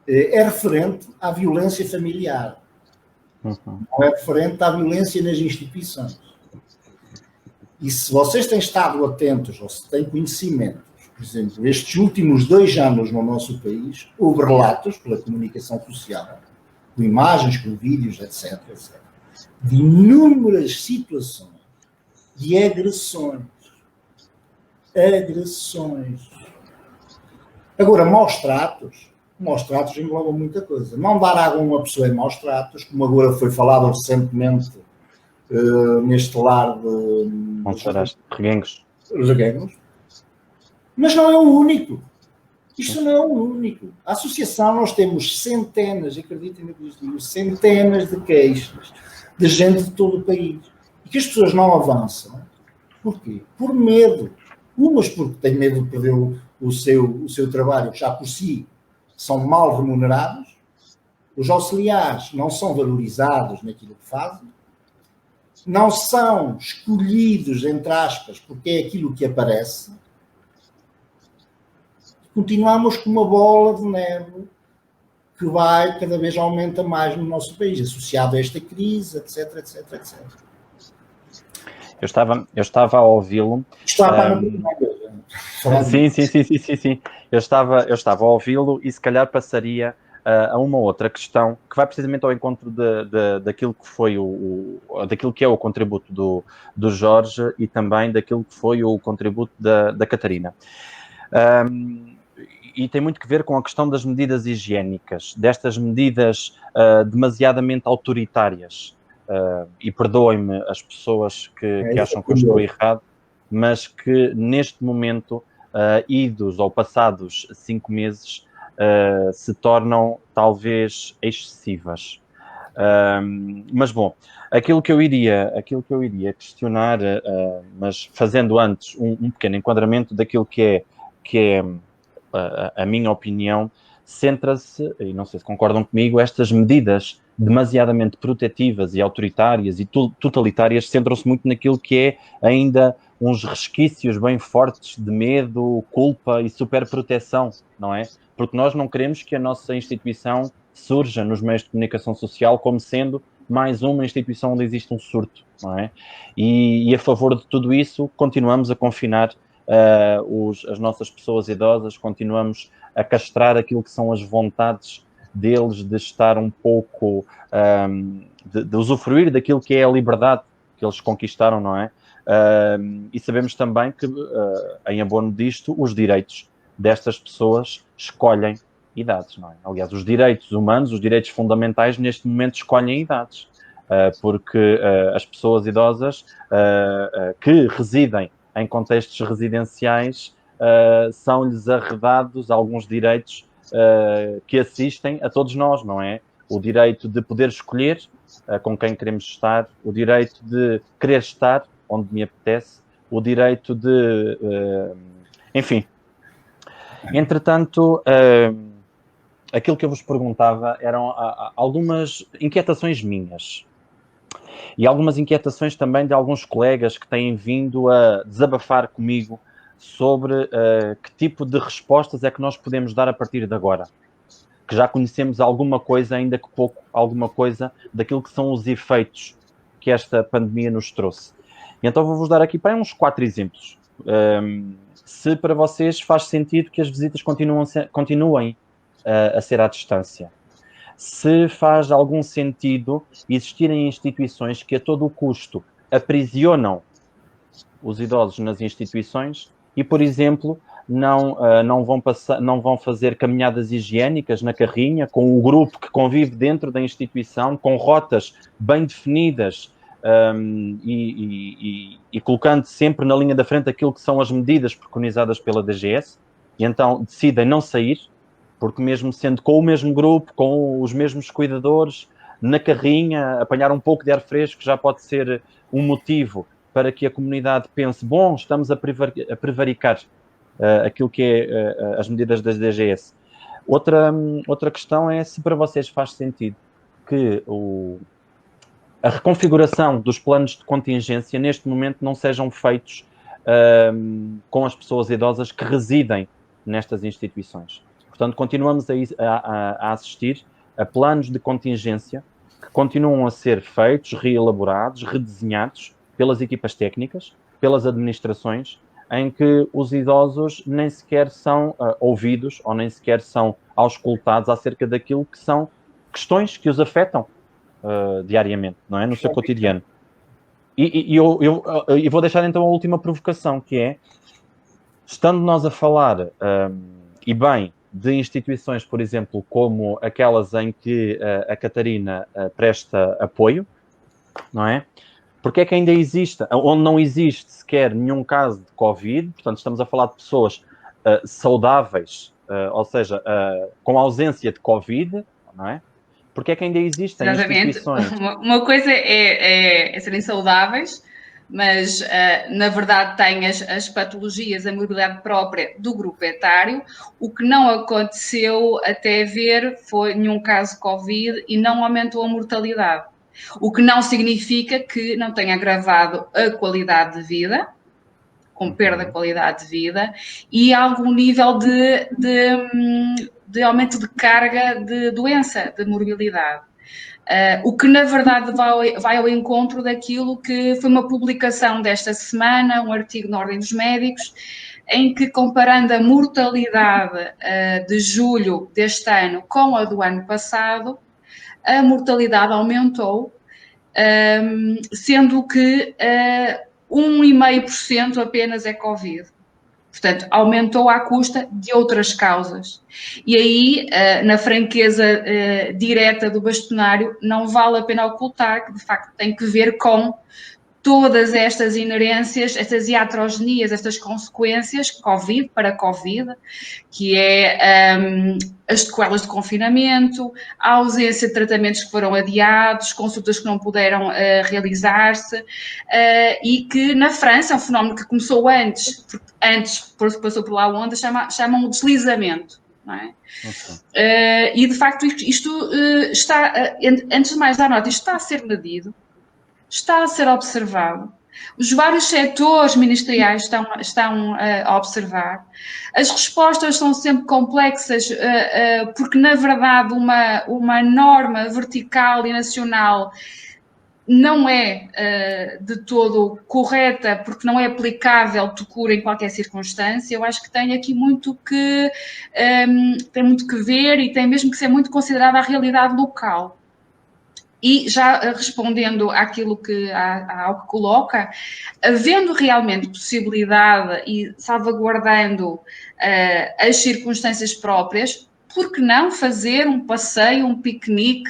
é referente à violência familiar. Não é referente à violência nas instituições. E se vocês têm estado atentos, ou se têm conhecimento, por exemplo, estes últimos 2 anos no nosso país, houve relatos pela comunicação social, com imagens, com vídeos, etc., de inúmeras situações de agressões. Agora, maus tratos englobam muita coisa. Não dar água a uma pessoa é maus tratos, como agora foi falado recentemente neste lar de Reguengos. Mas não é o único. Isto não é o único. A associação, nós temos centenas, acreditem no que lhes digo, centenas de queixas de gente de todo o país. E que as pessoas não avançam. Porquê? Por medo. Umas porque têm medo de perder o seu trabalho, que já por si são mal remunerados. Os auxiliares não são valorizados naquilo que fazem. Não são escolhidos, entre aspas, porque é aquilo que aparece. Continuamos com uma bola de neve que cada vez aumenta mais no nosso país, associado a esta crise, etc. Eu estava a ouvi-lo. Sim. Eu estava a ouvi-lo e se calhar passaria a uma outra questão que vai precisamente ao encontro daquilo que foi daquilo que é o contributo do Jorge e também daquilo que foi o contributo da Catarina. E tem muito que ver com a questão das medidas higiênicas, destas medidas demasiadamente autoritárias. E perdoem-me as pessoas que acham que eu estou errado, mas que neste momento, idos ou passados 5 meses, se tornam talvez excessivas. Mas bom, aquilo que eu iria questionar, mas fazendo antes um pequeno enquadramento daquilo que é a minha opinião, centra-se, e não sei se concordam comigo, estas medidas demasiadamente protetivas e autoritárias e totalitárias centram-se muito naquilo que é ainda uns resquícios bem fortes de medo, culpa e superproteção, não é? Porque nós não queremos que a nossa instituição surja nos meios de comunicação social como sendo mais uma instituição onde existe um surto, não é? E a favor de tudo isso, continuamos a confinar as nossas pessoas idosas, continuamos a castrar aquilo que são as vontades deles de estar um pouco, de usufruir daquilo que é a liberdade que eles conquistaram, não é? E sabemos também que, em abono disto, os direitos destas pessoas escolhem idades, não é? Aliás, os direitos humanos, os direitos fundamentais, neste momento escolhem idades, porque as pessoas idosas que residem em contextos residenciais são-lhes arredados alguns direitos que assistem a todos nós, não é? O direito de poder escolher com quem queremos estar, o direito de querer estar onde me apetece, o direito de... enfim. Entretanto, aquilo que eu vos perguntava eram algumas inquietações minhas e algumas inquietações também de alguns colegas que têm vindo a desabafar comigo sobre que tipo de respostas é que nós podemos dar a partir de agora. Que já conhecemos alguma coisa, ainda que pouco, alguma coisa daquilo que são os efeitos que esta pandemia nos trouxe. E então vou-vos dar aqui para uns 4 exemplos. Se para vocês faz sentido que as visitas continuem a ser à distância. Se faz algum sentido existirem instituições que a todo o custo aprisionam os idosos nas instituições e, por exemplo, não vão fazer caminhadas higiênicas na carrinha, com o grupo que convive dentro da instituição, com rotas bem definidas e colocando sempre na linha da frente aquilo que são as medidas preconizadas pela DGS, e então decidem não sair, porque mesmo sendo com o mesmo grupo, com os mesmos cuidadores, na carrinha, apanhar um pouco de ar fresco já pode ser um motivo para que a comunidade pense, bom, estamos a prevaricar aquilo que é as medidas das DGS. Outra questão é se para vocês faz sentido que a reconfiguração dos planos de contingência neste momento não sejam feitos com as pessoas idosas que residem nestas instituições. Portanto, continuamos a assistir a planos de contingência que continuam a ser feitos, reelaborados, redesenhados pelas equipas técnicas, pelas administrações, em que os idosos nem sequer são ouvidos ou nem sequer são auscultados acerca daquilo que são questões que os afetam diariamente, não é? No seu cotidiano. E eu vou deixar então a última provocação, que é, estando nós a falar, e bem, de instituições, por exemplo, como aquelas em que a Catarina presta apoio, não é? Porque é que ainda existe, onde não existe sequer nenhum caso de Covid, portanto estamos a falar de pessoas saudáveis, ou seja, com ausência de Covid, não é? Porque é que ainda existem instituições... Uma coisa é serem saudáveis, mas na verdade têm as patologias, a morbidade própria do grupo etário. O que não aconteceu até ver foi nenhum caso de Covid e não aumentou a mortalidade. O que não significa que não tenha agravado a qualidade de vida, com perda de qualidade de vida, e algum nível de aumento de carga de doença, de morbilidade. O que, na verdade, vai ao encontro daquilo que foi uma publicação desta semana, um artigo na Ordem dos Médicos, em que, comparando a mortalidade de julho deste ano com a do ano passado, a mortalidade aumentou, sendo que 1,5% apenas é Covid. Portanto, aumentou à custa de outras causas. E aí, na franqueza direta do bastonário, não vale a pena ocultar que, de facto, tem que ver com todas estas inerências, estas iatrogenias, estas consequências, Covid para Covid, que é as sequelas de confinamento, a ausência de tratamentos que foram adiados, consultas que não puderam realizar-se, e que na França, é um fenómeno que começou antes, porque passou por lá a onda, chamam o deslizamento. Não é? Okay. E de facto isto está, antes de mais dar nota, isto está a ser medido, está a ser observado. Os vários setores ministeriais estão a observar. As respostas são sempre complexas, porque, na verdade, uma norma vertical e nacional não é de todo correta, porque não é aplicável de cura em qualquer circunstância. Eu acho que tem aqui muito que ver e tem mesmo que ser muito considerada a realidade local. E já respondendo ao que coloca, havendo realmente possibilidade e salvaguardando as circunstâncias próprias, por que não fazer um passeio, um piquenique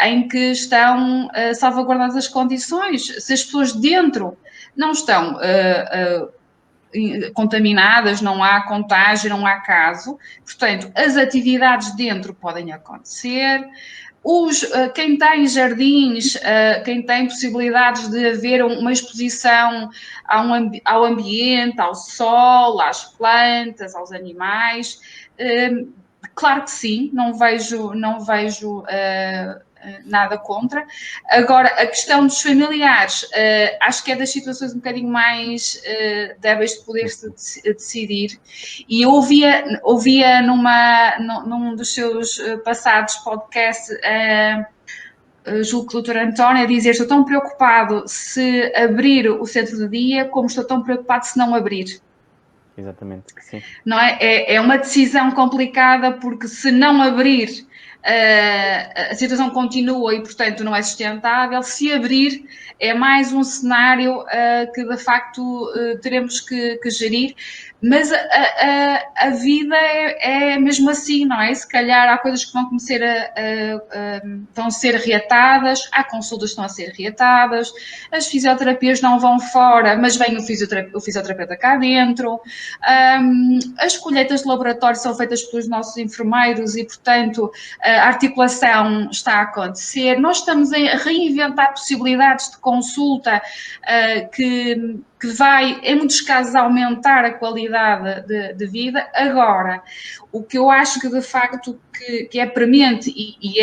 em que estão salvaguardadas as condições? Se as pessoas dentro não estão contaminadas, não há contágio, não há caso, portanto, as atividades dentro podem acontecer. Quem tem jardins, quem tem possibilidades de haver uma exposição ao ambiente, ao sol, às plantas, aos animais, claro que sim, não vejo nada contra. Agora, a questão dos familiares, acho que é das situações um bocadinho mais débeis de poder-se decidir. E eu ouvia num dos seus passados podcasts, julgo que o Dr. António a dizer: estou tão preocupado se abrir o centro de dia como estou tão preocupado se não abrir. Exatamente, sim. Não é uma decisão complicada, porque se não abrir, a situação continua e, portanto, não é sustentável. Se abrir, é mais um cenário que, de facto, teremos que gerir. Mas a vida é mesmo assim, não é? Se calhar há coisas que vão ser reatadas, há consultas que estão a ser reatadas, as fisioterapias não vão fora, mas vem o fisioterapeuta cá dentro. As colheitas de laboratório são feitas pelos nossos enfermeiros e, portanto, a articulação está a acontecer. Nós estamos a reinventar possibilidades de consulta que vai, em muitos casos, aumentar a qualidade de vida. Agora, o que eu acho que, de facto, que é premente e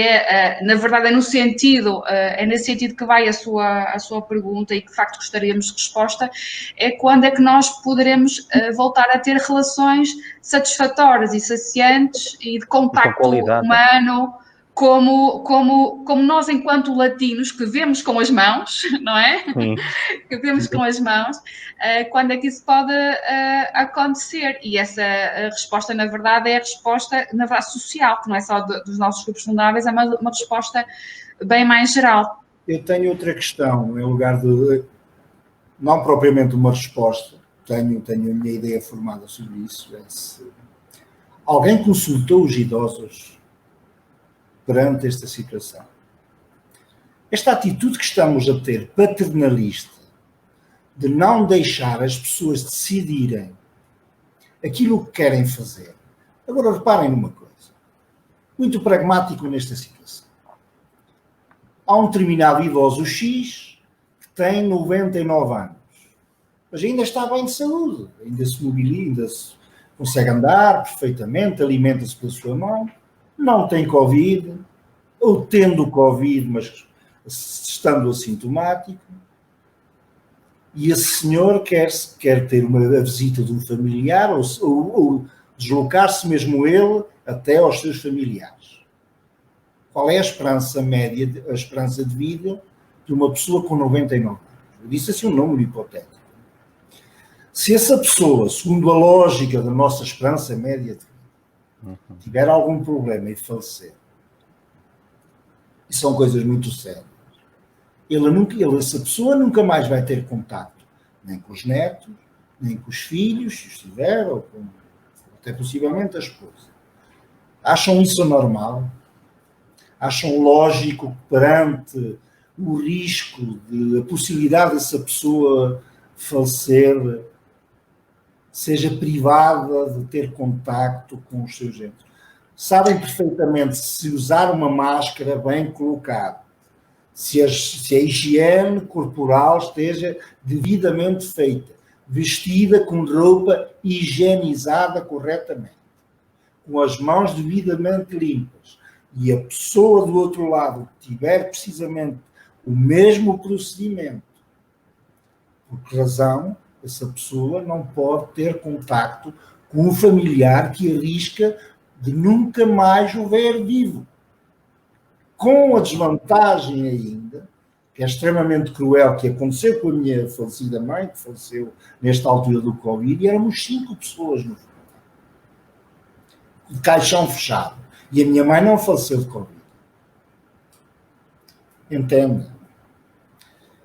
na verdade, é nesse sentido que vai a sua pergunta e que, de facto, gostaríamos de resposta, é quando é que nós poderemos voltar a ter relações satisfatórias e saciantes e de contacto humano, como nós, enquanto latinos, que vemos com as mãos, não é? Sim. Que vemos com as mãos, quando é que isso pode acontecer? E essa resposta, na verdade, é a resposta, na verdade, social, que não é só dos nossos grupos vulneráveis, é uma resposta bem mais geral. Eu tenho outra questão, em lugar de, não propriamente uma resposta, tenho a minha ideia formada sobre isso. Se alguém consultou os idosos perante esta situação, esta atitude que estamos a ter, paternalista, de não deixar as pessoas decidirem aquilo que querem fazer. Agora, reparem numa coisa, muito pragmático nesta situação. Há um determinado idoso X que tem 99 anos, mas ainda está bem de saúde, ainda se mobiliza, ainda se consegue andar perfeitamente, alimenta-se pela sua mão, não tem Covid, ou tendo Covid, mas estando assintomático, e esse senhor quer ter uma visita de um familiar ou deslocar-se mesmo ele até aos seus familiares. Qual é a esperança média, a esperança de vida de uma pessoa com 99 anos? Eu disse assim um número hipotético. Se essa pessoa, segundo a lógica da nossa esperança média de vida, tiver algum problema e falecer, e são coisas muito sérias, essa pessoa nunca mais vai ter contacto, nem com os netos, nem com os filhos, se estiver, ou até possivelmente a esposa. Acham isso normal? Acham lógico que, perante o risco a possibilidade dessa pessoa falecer, seja privada de ter contacto com os seus entes? Sabem perfeitamente se usar uma máscara bem colocada, se a higiene corporal esteja devidamente feita, vestida com roupa higienizada corretamente, com as mãos devidamente limpas, e a pessoa do outro lado tiver precisamente o mesmo procedimento, por que razão essa pessoa não pode ter contacto com um familiar que arrisca de nunca mais o ver vivo? Com a desvantagem ainda, que é extremamente cruel, que aconteceu com a minha falecida mãe, que faleceu nesta altura do Covid, e éramos 5 pessoas no funeral, de caixão fechado. E a minha mãe não faleceu de Covid. Entende?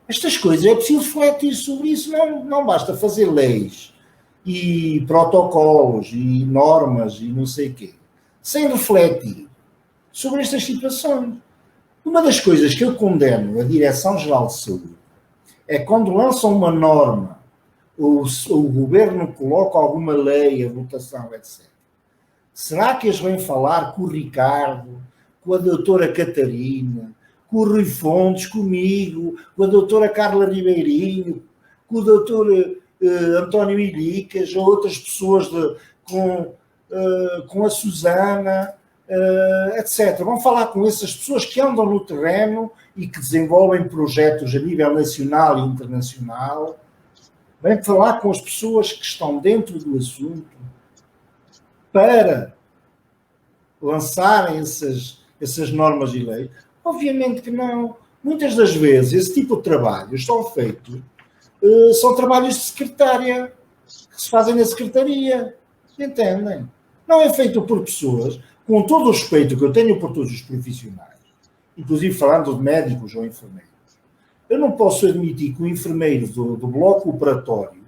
Estas coisas é preciso refletir sobre isso, não basta fazer leis e protocolos e normas e não sei o quê, sem refletir sobre estas situações. Uma das coisas que eu condeno a Direção-Geral de Saúde é quando lançam uma norma, o governo coloca alguma lei, a votação, etc. Será que eles vêm falar com o Ricardo, com a doutora Catarina, com o Rui Fontes, comigo, com a doutora Carla Ribeirinho, com o doutor António Ilicas, ou outras pessoas com a Susana, etc. Vão falar com essas pessoas que andam no terreno e que desenvolvem projetos a nível nacional e internacional. Vêm falar com as pessoas que estão dentro do assunto para lançarem essas normas e leis. Obviamente que não. Muitas das vezes, esse tipo de trabalhos são feitos, são trabalhos de secretária, que se fazem na secretaria, entendem? Não é feito por pessoas, com todo o respeito que eu tenho por todos os profissionais, inclusive falando de médicos ou enfermeiros. Eu não posso admitir que o enfermeiro do bloco operatório,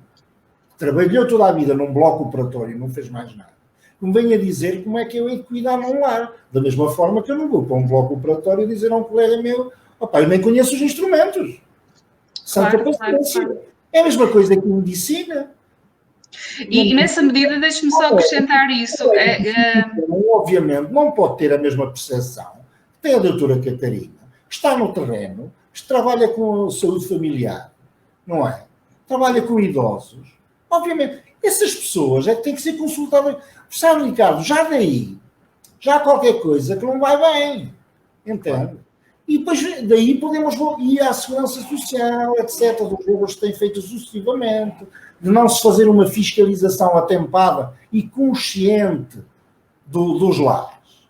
que trabalhou toda a vida num bloco operatório e não fez mais nada, me venha dizer como é que eu hei de cuidar num lar. Da mesma forma que eu não vou para um bloco operatório e dizer a um colega meu, opá, eu nem conheço os instrumentos. Santa paciência. Claro. É a mesma coisa que em medicina. E nessa medida, deixe-me só acrescentar isso. Obviamente, não pode ter a mesma percepção que tem a doutora Catarina, que está no terreno, que trabalha com saúde familiar, não é? Trabalha com idosos. Obviamente, essas pessoas é que têm que ser consultadas. Sabe, Ricardo, já há qualquer coisa que não vai bem. Entende? E depois daí podemos ir à segurança social, etc., dos erros que têm feito sucessivamente, de não se fazer uma fiscalização atempada e consciente dos lares.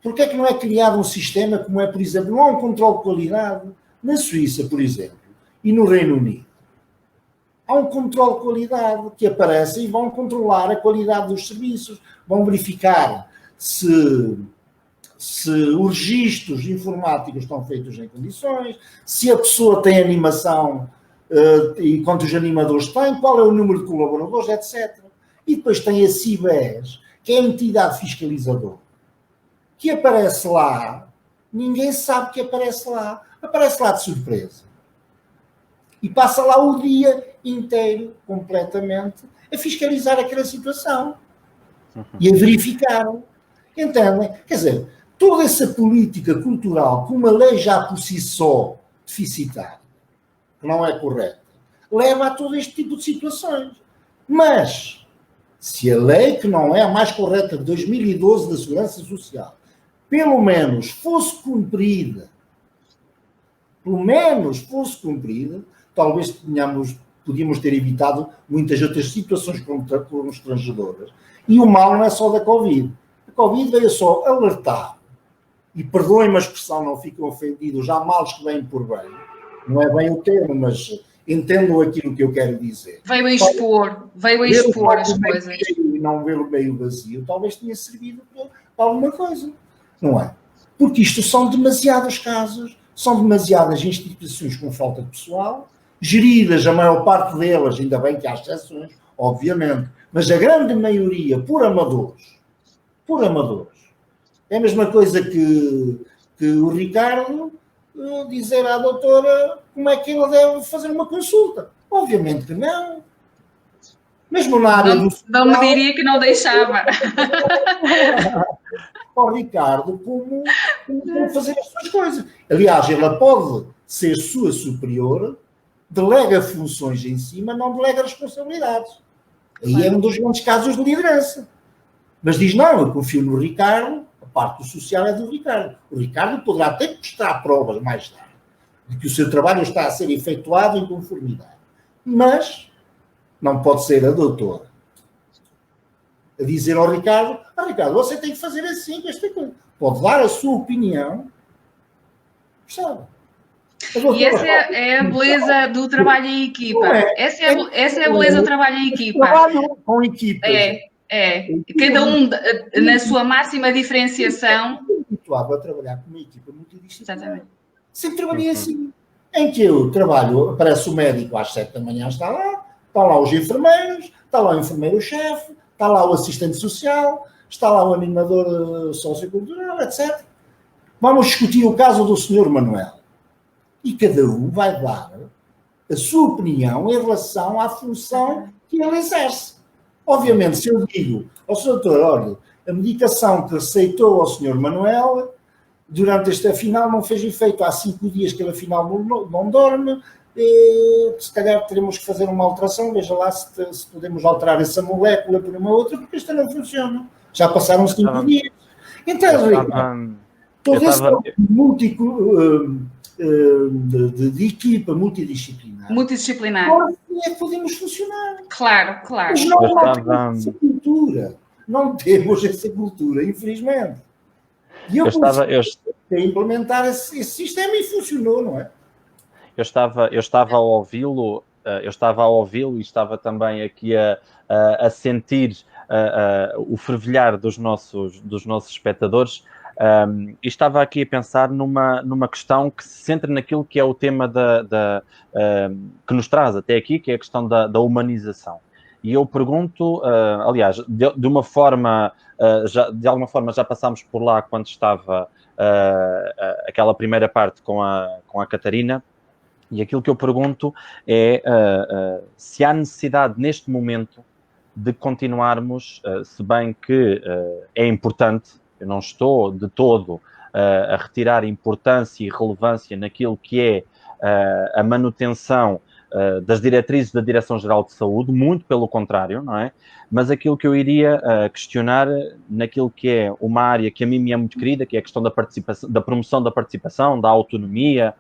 Porquê é que não é criado um sistema como é, por exemplo, não há um controle de qualidade? Na Suíça, por exemplo, e no Reino Unido. Há um controle de qualidade que aparece e vão controlar a qualidade dos serviços, vão verificar se os registros informáticos estão feitos em condições, se a pessoa tem animação e quantos animadores tem, qual é o número de colaboradores, etc. E depois tem a CIBES, que é a entidade fiscalizadora, que aparece lá, ninguém sabe que aparece lá de surpresa. E passa lá o dia inteiro, completamente, a fiscalizar aquela situação e a verificar. Entendem? Quer dizer, toda essa política cultural, que uma lei já por si só deficitária, que não é correta, leva a todo este tipo de situações. Mas, se a lei, que não é a mais correta de 2012 da Segurança Social, pelo menos fosse cumprida, talvez podíamos ter evitado muitas outras situações constrangedoras. E o mal não é só da Covid. A Covid veio só alertar, e perdoem-me a expressão, não ficam ofendidos, há males que vêm por bem. Não é bem o termo, mas entendam aquilo que eu quero dizer. Veio a expor as coisas. E não vê-lo meio vazio, talvez tenha servido para alguma coisa. Não é? Porque isto são demasiados casos, são demasiadas instituições com falta de pessoal, geridas, a maior parte delas, ainda bem que há exceções, obviamente, mas a grande maioria por amadores. É a mesma coisa que o Ricardo dizer à doutora como é que ela deve fazer uma consulta. Obviamente que não. Mesmo na área do social, não me diria que não deixava. Ao Ricardo como fazer as suas coisas. Aliás, ela pode ser sua superior, delega funções em cima, não delega responsabilidades. Aí é um dos grandes casos de liderança. Mas diz, não, eu confio no Ricardo, a parte do social é do Ricardo. O Ricardo poderá até mostrar provas mais tarde de que o seu trabalho está a ser efetuado em conformidade. Mas não pode ser a doutora a dizer ao Ricardo, Ricardo, você tem que fazer assim com esta coisa. Pode dar a sua opinião, sabe? E essa é a beleza do trabalho em equipa. Essa é a beleza do trabalho em equipa. Trabalho com equipas. Cada um na sua máxima diferenciação. Habituado a trabalhar com uma equipa multidisciplinar. Exatamente. Sempre trabalhei assim. Em que eu trabalho, aparece o médico às 7 da manhã, está lá os enfermeiros, está lá o enfermeiro-chefe, está lá o assistente social, está lá o animador sociocultural, etc. Vamos discutir o caso do Sr. Manuel. E cada um vai dar a sua opinião em relação à função que ele exerce. Obviamente, se eu digo ao Sr. Doutor, olha, a medicação que receitou ao Sr. Manuel durante este, afinal, não fez efeito há 5 dias que ele, afinal, não dorme, se calhar teremos que fazer uma alteração, veja lá se podemos alterar essa molécula por uma outra, porque esta não funciona. Já passaram 5 dias. Então, todo esse de equipa multidisciplinar. É que podemos funcionar. Claro. Mas não temos essa cultura. Não temos essa cultura, infelizmente. E eu implementar esse sistema e funcionou, não é? Eu estava a ouvi-lo e estava também aqui a sentir o fervilhar dos nossos espectadores. E estava aqui a pensar numa questão que se centra naquilo que é o tema que nos traz até aqui, que é a questão da humanização. E eu pergunto, aliás, de alguma forma já passámos por lá quando estava aquela primeira parte com a Catarina, e aquilo que eu pergunto é se há necessidade neste momento de continuarmos, se bem que é importante, eu não estou de todo a retirar importância e relevância naquilo que é a manutenção das diretrizes da Direção-Geral de Saúde, muito pelo contrário, não é? Mas aquilo que eu iria questionar naquilo que é uma área que a mim me é muito querida, que é a questão da participação, da promoção da participação, da autonomia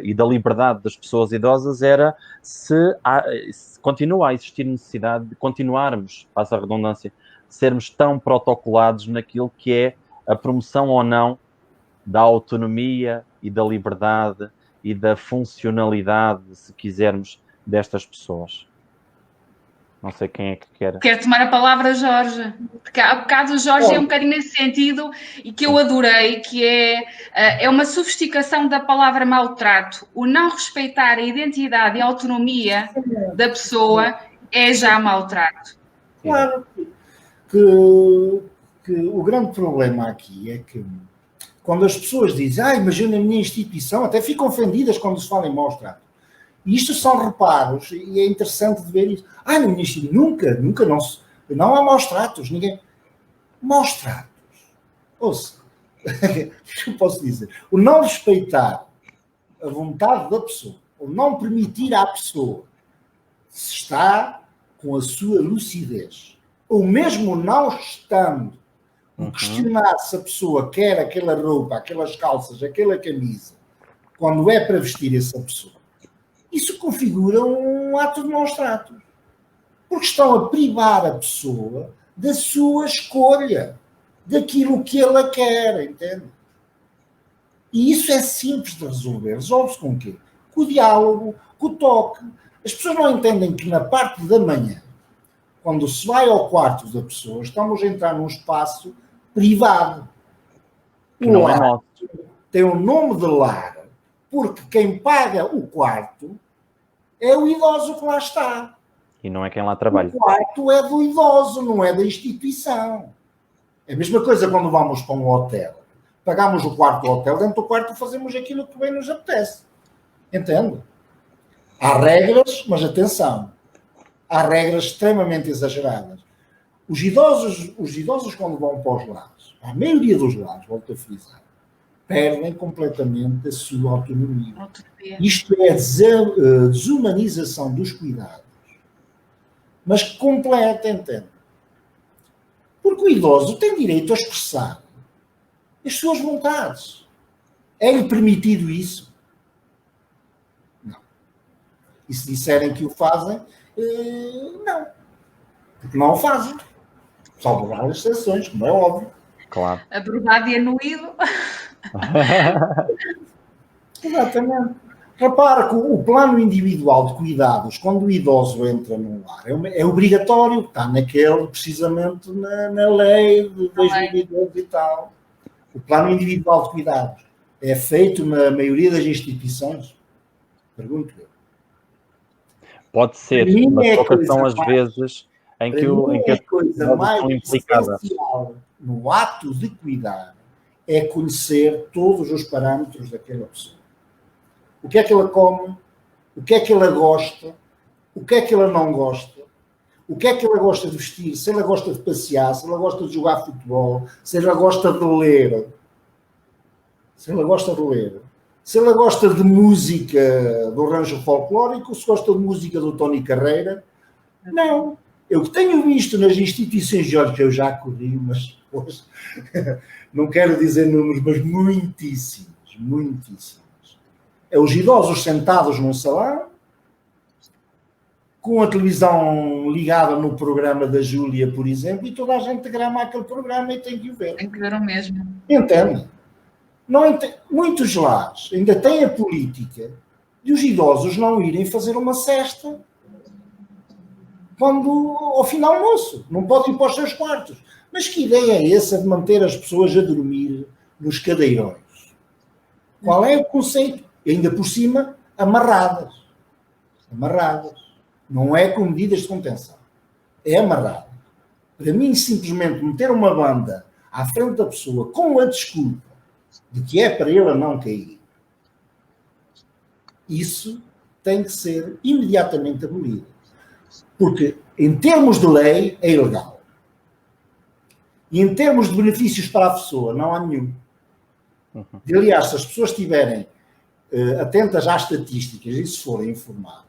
e da liberdade das pessoas idosas, era se continua a existir necessidade de continuarmos, passa a redundância, sermos tão protocolados naquilo que é a promoção ou não da autonomia e da liberdade e da funcionalidade, se quisermos, destas pessoas. Não sei quem é que quer. Quero tomar a palavra, Jorge, porque há bocado o Jorge é um bocadinho nesse sentido e que eu adorei, que é uma sofisticação da palavra maltrato. O não respeitar a identidade e a autonomia da pessoa é já maltrato. Claro que o grande problema aqui é que quando as pessoas dizem, mas eu na minha instituição, até ficam ofendidas quando se fala em maus-tratos. E isto são reparos, e é interessante de ver isso. Na minha instituição, nunca não há maus-tratos, ninguém... Maus-tratos. Ouça, o que eu posso dizer? O não respeitar a vontade da pessoa, o não permitir à pessoa se está com a sua lucidez, ou mesmo não estando, questionar se a pessoa quer aquela roupa, aquelas calças, aquela camisa, quando é para vestir essa pessoa, isso configura um ato de maus-tratos. Porque estão a privar a pessoa da sua escolha, daquilo que ela quer, entende? E isso é simples de resolver. Resolve-se com o quê? Com o diálogo, com o toque. As pessoas não entendem que na parte da manhã, quando se vai ao quarto da pessoa, estamos a entrar num espaço privado. Que não é nosso. Tem o nome de lar, porque quem paga o quarto é o idoso que lá está. E não é quem lá trabalha. O quarto é do idoso, não é da instituição. É a mesma coisa quando vamos para um hotel. Pagamos o quarto do hotel, dentro do quarto fazemos aquilo que bem nos apetece. Entende? Há regras, mas atenção. Há regras extremamente exageradas. Os idosos quando vão para os lares, a maioria dos lares, volto a frisar, perdem completamente a sua autonomia. Isto é a desumanização dos cuidados. Mas completa, entende? Porque o idoso tem direito a expressar as suas vontades. É-lhe permitido isso? Não. E se disserem que o fazem, não. Porque não o fazem. Salvo várias exceções, como é óbvio. Claro. Abordado e anuído. Exatamente. Repara que o plano individual de cuidados, quando o idoso entra num lar, é obrigatório, está precisamente na lei de 2012 e tal. O plano individual de cuidados. É feito na maioria das instituições? Pergunto-lhe. Pode ser, mas poucas são as vezes em que a coisa mais implicada. essencial no ato de cuidar é conhecer todos os parâmetros daquela pessoa. O que é que ela come, o que é que ela gosta, o que é que ela não gosta, o que é que ela gosta de vestir, se ela gosta de passear, se ela gosta de jogar futebol, se ela gosta de ler, se ela gosta de música do rancho folclórico, se gosta de música do Tony Carreira. Não. Eu que tenho visto nas instituições de olhos, que eu já corri, mas pois, não quero dizer números, mas muitíssimos. É os idosos sentados num salão, com a televisão ligada no programa da Júlia, por exemplo, e toda a gente grama aquele programa e tem que o ver. Tem que ver o mesmo. Entende? Muitos lares ainda têm a política de os idosos não irem fazer uma cesta ao fim do almoço. Não podem ir para os seus quartos. Mas que ideia é essa de manter as pessoas a dormir nos cadeirões? Qual é o conceito? E ainda por cima, amarradas. Não é com medidas de contenção. É amarrado. Para mim, simplesmente meter uma banda à frente da pessoa com a desculpa de que é para ele não cair, isso tem que ser imediatamente abolido. Porque, em termos de lei, é ilegal. E em termos de benefícios para a pessoa, não há nenhum. E, aliás, se as pessoas estiverem atentas às estatísticas e se forem informar,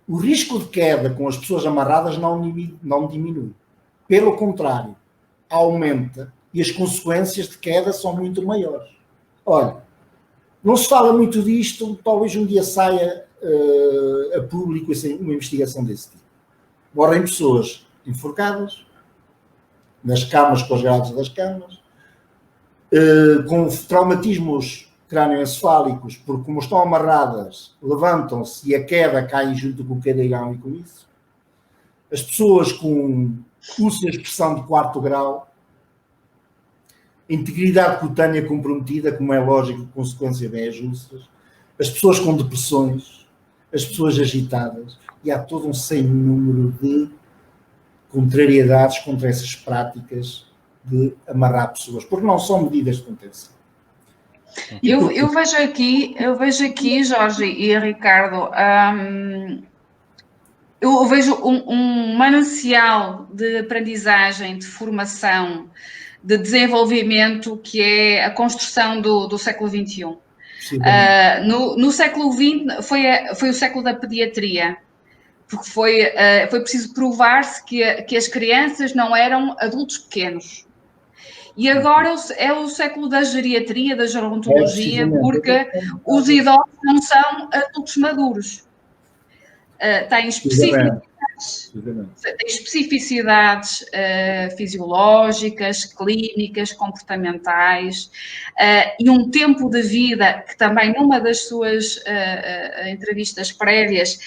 o risco de queda com as pessoas amarradas não diminui. Pelo contrário, aumenta e as consequências de queda são muito maiores. Olha, não se fala muito disto, talvez um dia saia a público uma investigação desse tipo. Morrem pessoas enforcadas, nas camas, com as grades das camas, com traumatismos crânioencefálicos, porque como estão amarradas, levantam-se e a queda cai junto com o cadeirão e com isso. As pessoas com úlceras de pressão de 4º grau, integridade cutânea comprometida, como é lógico, consequência bem as úlceras, as pessoas com depressões, as pessoas agitadas, e há todo um sem número de contrariedades contra essas práticas de amarrar pessoas, porque não são medidas de contenção. Eu vejo aqui, Jorge e Ricardo, eu vejo um manancial de aprendizagem, de formação, de desenvolvimento, que é a construção do século XXI. No século XX foi o século da pediatria, porque foi preciso provar-se que as crianças não eram adultos pequenos. E agora é o século da geriatria, da gerontologia, porque os idosos não são adultos maduros. Têm especificidades fisiológicas, clínicas, comportamentais, e um tempo de vida que também, numa das suas entrevistas prévias,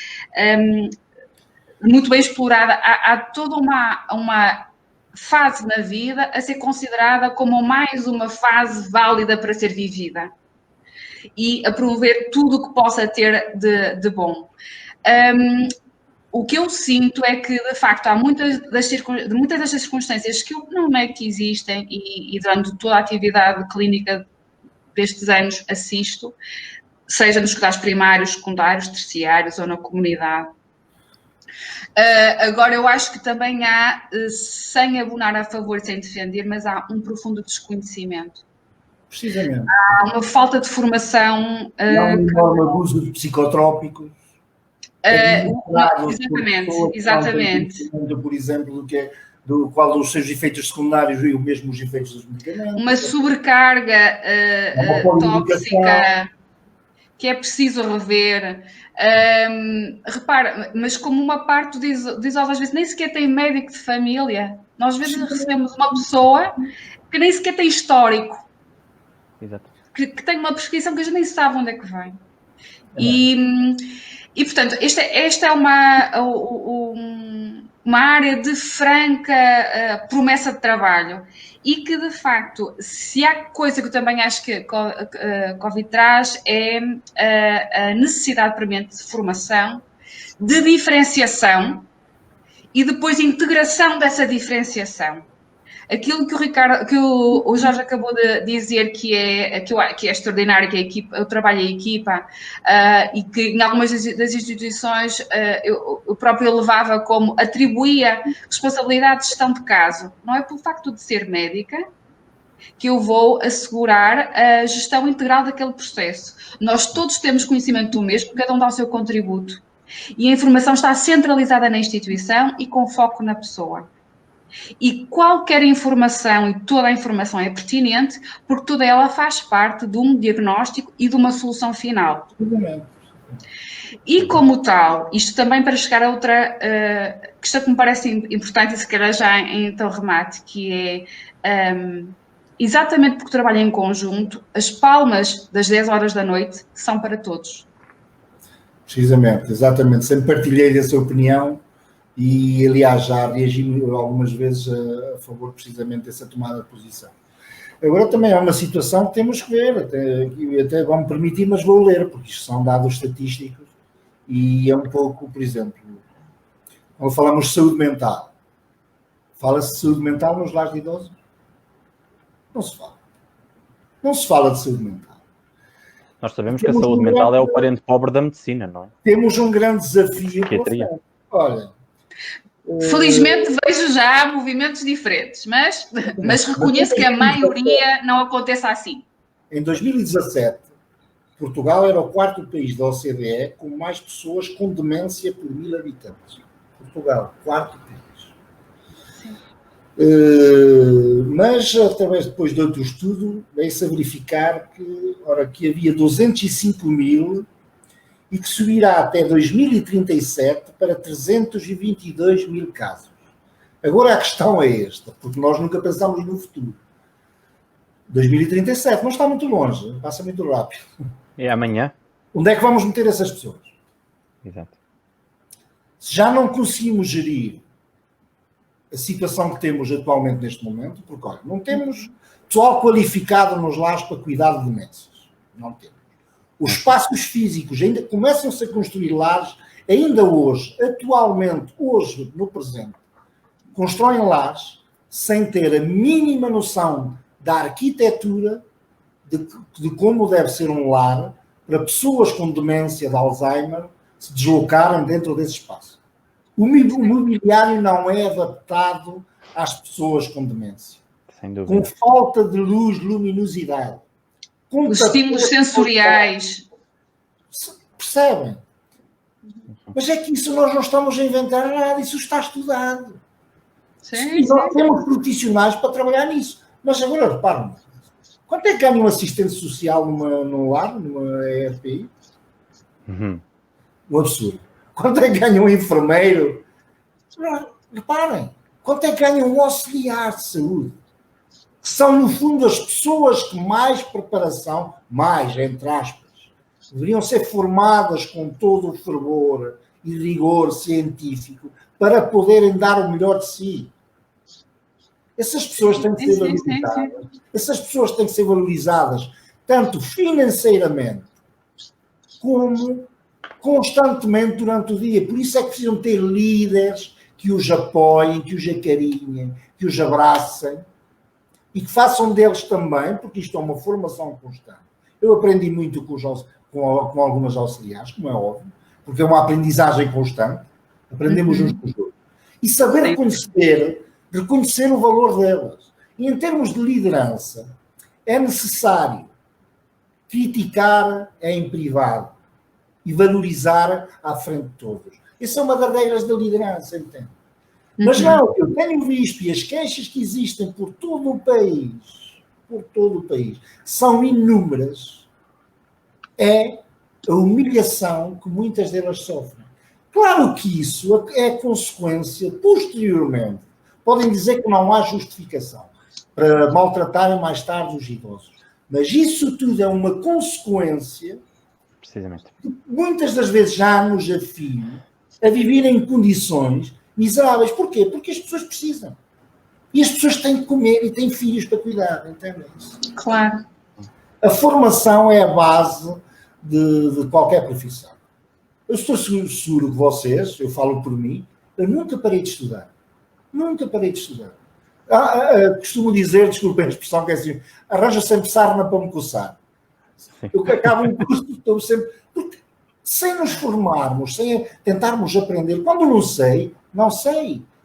muito bem explorada, há toda uma fase na vida a ser considerada como mais uma fase válida para ser vivida e a promover tudo o que possa ter de bom. O que eu sinto é que, de facto, há muitas das circunstâncias que eu não é que existem e durante toda a atividade clínica destes anos assisto, seja nos cuidados primários, secundários, terciários ou na comunidade. Agora, eu acho que também há, sem abonar a favor, sem defender, mas há um profundo desconhecimento. Precisamente. Há uma falta de formação. Há um enorme abuso de psicotrópicos. Exatamente. Por exemplo, do qual os seus efeitos secundários e mesmo os efeitos dos medicamentos. Uma sobrecarga tóxica que é preciso rever. Repara, mas como uma parte diz às vezes, nem sequer tem médico de família. Nós às vezes recebemos uma pessoa que nem sequer tem histórico. Exato. Que tem uma prescrição que a gente nem sabe onde é que vem. E portanto, esta é uma área de franca promessa de trabalho. e que, de facto, se há coisa que eu também acho que a Covid traz é a necessidade premente de formação, de diferenciação e depois integração dessa diferenciação. Aquilo que o Ricardo, que o Jorge acabou de dizer que é extraordinário, que a equipa, o trabalho em equipa, e que em algumas das instituições eu próprio levava como atribuía responsabilidade de gestão de caso. Não é pelo facto de ser médica que eu vou assegurar a gestão integral daquele processo. Nós todos temos conhecimento do mesmo, cada um dá o seu contributo. E a informação está centralizada na instituição e com foco na pessoa. E qualquer informação, e toda a informação é pertinente, porque toda ela faz parte de um diagnóstico e de uma solução final. E como tal, isto também para chegar a outra questão que me parece importante, e se calhar já então remate, que é exatamente porque trabalho em conjunto, as palmas das 10 horas da noite são para todos. Precisamente, exatamente. Sempre partilhei dessa opinião. E, aliás, já reagi algumas vezes a favor precisamente dessa tomada de posição. Agora também é uma situação que temos que ver, até vão-me permitir, mas vou ler, porque isto são dados estatísticos e é um pouco, por exemplo, quando falamos de saúde mental, fala-se de saúde mental nos lares de idosos? Não se fala. Não se fala de saúde mental. Nós sabemos que a saúde mental é o parente pobre da medicina, não é? Temos um grande desafio. Olha, felizmente vejo já movimentos diferentes, mas reconheço que a maioria não aconteça assim. Em 2017, Portugal era o 4º país da OCDE com mais pessoas com demência por 1000 habitantes. Portugal, 4º país. Mas, através depois de outro estudo, veio-se a verificar que havia 205.000 e que subirá até 2037 para 322.000 casos. Agora a questão é esta, porque nós nunca pensamos no futuro. 2037 não está muito longe, passa muito rápido. É amanhã. Onde é que vamos meter essas pessoas? Exato. Se já não conseguimos gerir a situação que temos atualmente neste momento, porque olha, não temos pessoal qualificado nos lares para cuidar de demências. Não temos. Os espaços físicos ainda começam-se a construir lares, ainda hoje, atualmente, hoje, no presente, constroem lares sem ter a mínima noção da arquitetura de como deve ser um lar para pessoas com demência de Alzheimer se deslocarem dentro desse espaço. O mobiliário não é adaptado às pessoas com demência. Sem dúvida. Com falta de luz, luminosidade. Os estímulos sensoriais. Percebem? Mas é que isso nós não estamos a inventar nada, isso está estudado. Sim, nós temos profissionais para trabalhar nisso. Mas agora, reparem, quanto é que ganha um assistente social num lar, numa ERPI? Um absurdo. Quanto é que ganha um enfermeiro? Reparem, quanto é que ganha um auxiliar de saúde? Que são, no fundo, as pessoas que mais preparação, mais, entre aspas, deveriam ser formadas com todo o fervor e rigor científico para poderem dar o melhor de si. Essas pessoas têm que ser valorizadas. Essas pessoas têm que ser valorizadas tanto financeiramente como constantemente durante o dia. Por isso é que precisam ter líderes que os apoiem, que os acarinhem, que os abracem e que façam deles também, porque isto é uma formação constante. Eu aprendi muito com algumas auxiliares, como é óbvio, porque é uma aprendizagem constante. Aprendemos uns com os outros. E saber reconhecer o valor delas. E em termos de liderança, é necessário criticar em privado e valorizar à frente de todos. Essa é uma das regras da liderança, entende? Mas não, eu tenho visto, e as queixas que existem por todo o país, são inúmeras, é a humilhação que muitas delas sofrem. Claro que isso é consequência, posteriormente, podem dizer que não há justificação para maltratarem mais tarde os idosos, mas isso tudo é uma consequência precisamente que muitas das vezes já nos afia a viver em condições miseráveis. Porquê? Porque as pessoas precisam. E as pessoas têm que comer e têm filhos para cuidar, entendem isso? Claro. A formação é a base de qualquer profissão. Eu estou seguro que vocês, eu falo por mim, eu nunca parei de estudar. Nunca parei de estudar. Costumo dizer, desculpem a expressão, que é assim, arranja sempre sarna para me coçar. Eu acabo um curso, estou sempre... Porque sem nos formarmos, sem tentarmos aprender, quando não sei,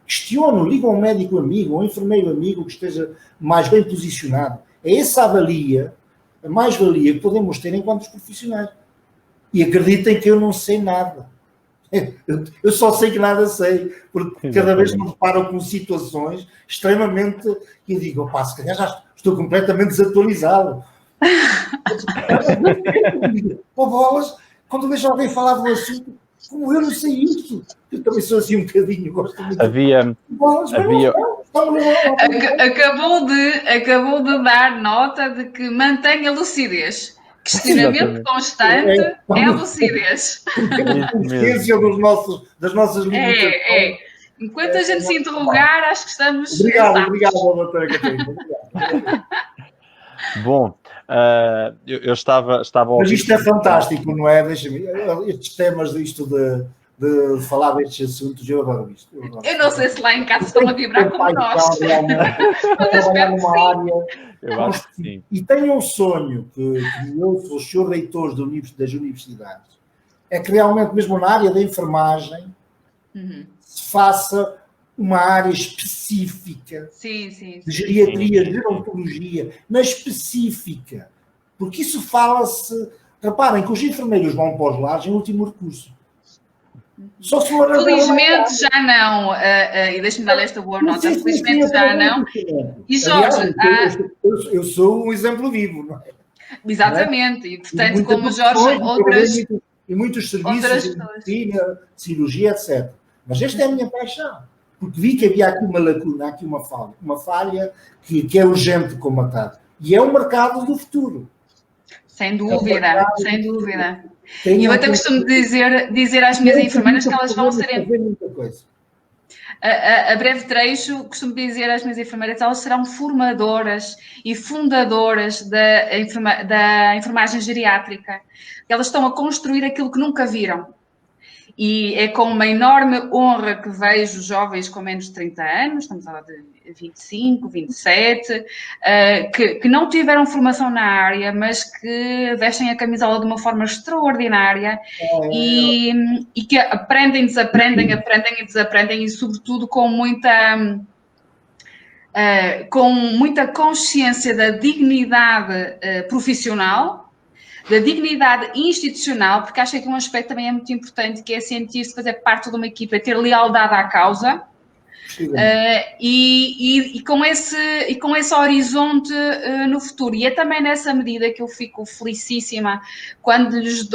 questiono, ligo a um médico amigo, a um enfermeiro amigo que esteja mais bem posicionado. É essa a mais-valia que podemos ter enquanto profissionais. E acreditem que eu não sei nada. Eu só sei que nada sei, porque cada vez me deparo com situações extremamente... que eu digo, se calhar já estou completamente desatualizado. Bolas, quando vejo alguém falar de um assunto, como eu não sei isto, eu também sou assim um bocadinho, gosto muito. Acabou de dar nota de que mantenha a lucidez. Questionamento constante é a lucidez. Consciência das nossas limitações. Enquanto a gente se interrogar, acho que estamos... Obrigado, doutora Catarina. Bom, eu estava a ouvir... Mas isto é fantástico, não é? Deixa-me... Estes temas, isto de falar destes assuntos, eu adoro isto. Eu não sei se lá em casa estão a vibrar como nós. Trabalhar numa área... Eu acho que sim. E tenho um sonho que eu sou o senhor reitores das universidades, é que realmente, mesmo na área da enfermagem, se faça uma área específica de geriatria, gerontologia, na específica. Porque isso fala-se... Reparem que os enfermeiros vão para os lares em último recurso. Só se for felizmente já não. E deixe-me dar esta boa nota. Felizmente já não. E Jorge... Eu sou um exemplo vivo, não é? Exatamente. E, portanto, como o Jorge... E muitos serviços de medicina, cirurgia, etc. Mas esta é a minha paixão. Porque vi que havia aqui uma lacuna, aqui uma falha que é urgente combater. E é o mercado do futuro. Sem dúvida, sem dúvida. E eu até costumo dizer às minhas enfermeiras que elas vão ser... A breve trecho, costumo dizer às minhas enfermeiras que elas serão formadoras e fundadoras da enfermagem geriátrica. Elas estão a construir aquilo que nunca viram. E é com uma enorme honra que vejo jovens com menos de 30 anos, estamos a falar de 25, 27, que não tiveram formação na área, mas que vestem a camisola de uma forma extraordinária e que aprendem, desaprendem, aprendem e desaprendem, e sobretudo com muita consciência da dignidade profissional, da dignidade institucional, porque acho que um aspecto também é muito importante, que é sentir-se fazer parte de uma equipa, ter lealdade à causa, e com esse horizonte no futuro. E é também nessa medida que eu fico felicíssima quando lhes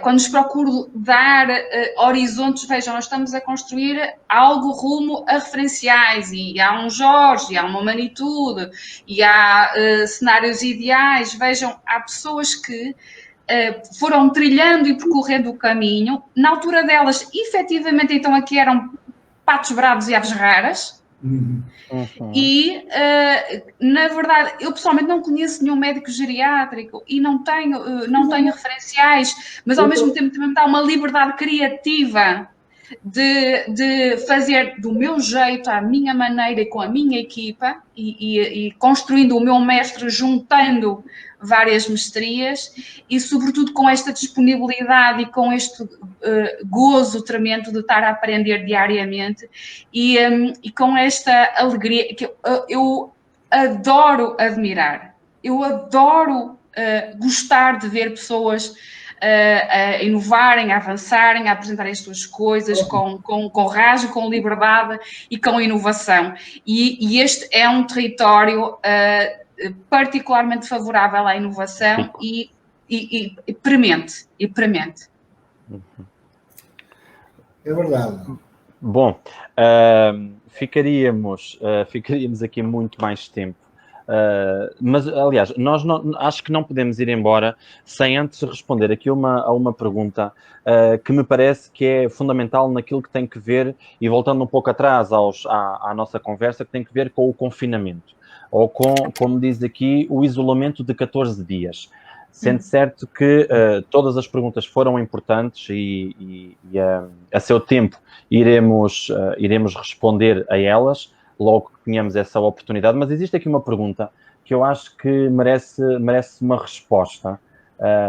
quando lhes procuro dar horizontes. Vejam, nós estamos a construir algo rumo a referenciais, e há um Jorge, e há uma magnitude, e há cenários ideais. Vejam, há pessoas que foram trilhando e percorrendo o caminho. Na altura delas, efetivamente, então aqui eram patos bravos e aves raras. E, na verdade, eu pessoalmente não conheço nenhum médico geriátrico e não tenho referenciais, mas ao mesmo tempo também me dá uma liberdade criativa de fazer do meu jeito, à minha maneira e com a minha equipa, e construindo o meu mestre, juntando várias mestrias, e sobretudo com esta disponibilidade e com este gozo tremendo de estar a aprender diariamente, e com esta alegria que eu adoro admirar. Eu adoro gostar de ver pessoas a inovarem, a avançarem, a apresentarem as suas coisas com rasgo, com liberdade e com inovação. E este é um território particularmente favorável à inovação e premente. É verdade. Bom, ficaríamos aqui muito mais tempo Mas, aliás, nós acho que não podemos ir embora sem antes responder aqui a uma pergunta que me parece que é fundamental naquilo que tem que ver, e voltando um pouco atrás à nossa conversa, que tem que ver com o confinamento, ou com, como diz aqui, o isolamento de 14 dias. Sendo certo que todas as perguntas foram importantes e a seu tempo iremos responder a elas, logo que tenhamos essa oportunidade, mas existe aqui uma pergunta que eu acho que merece uma resposta,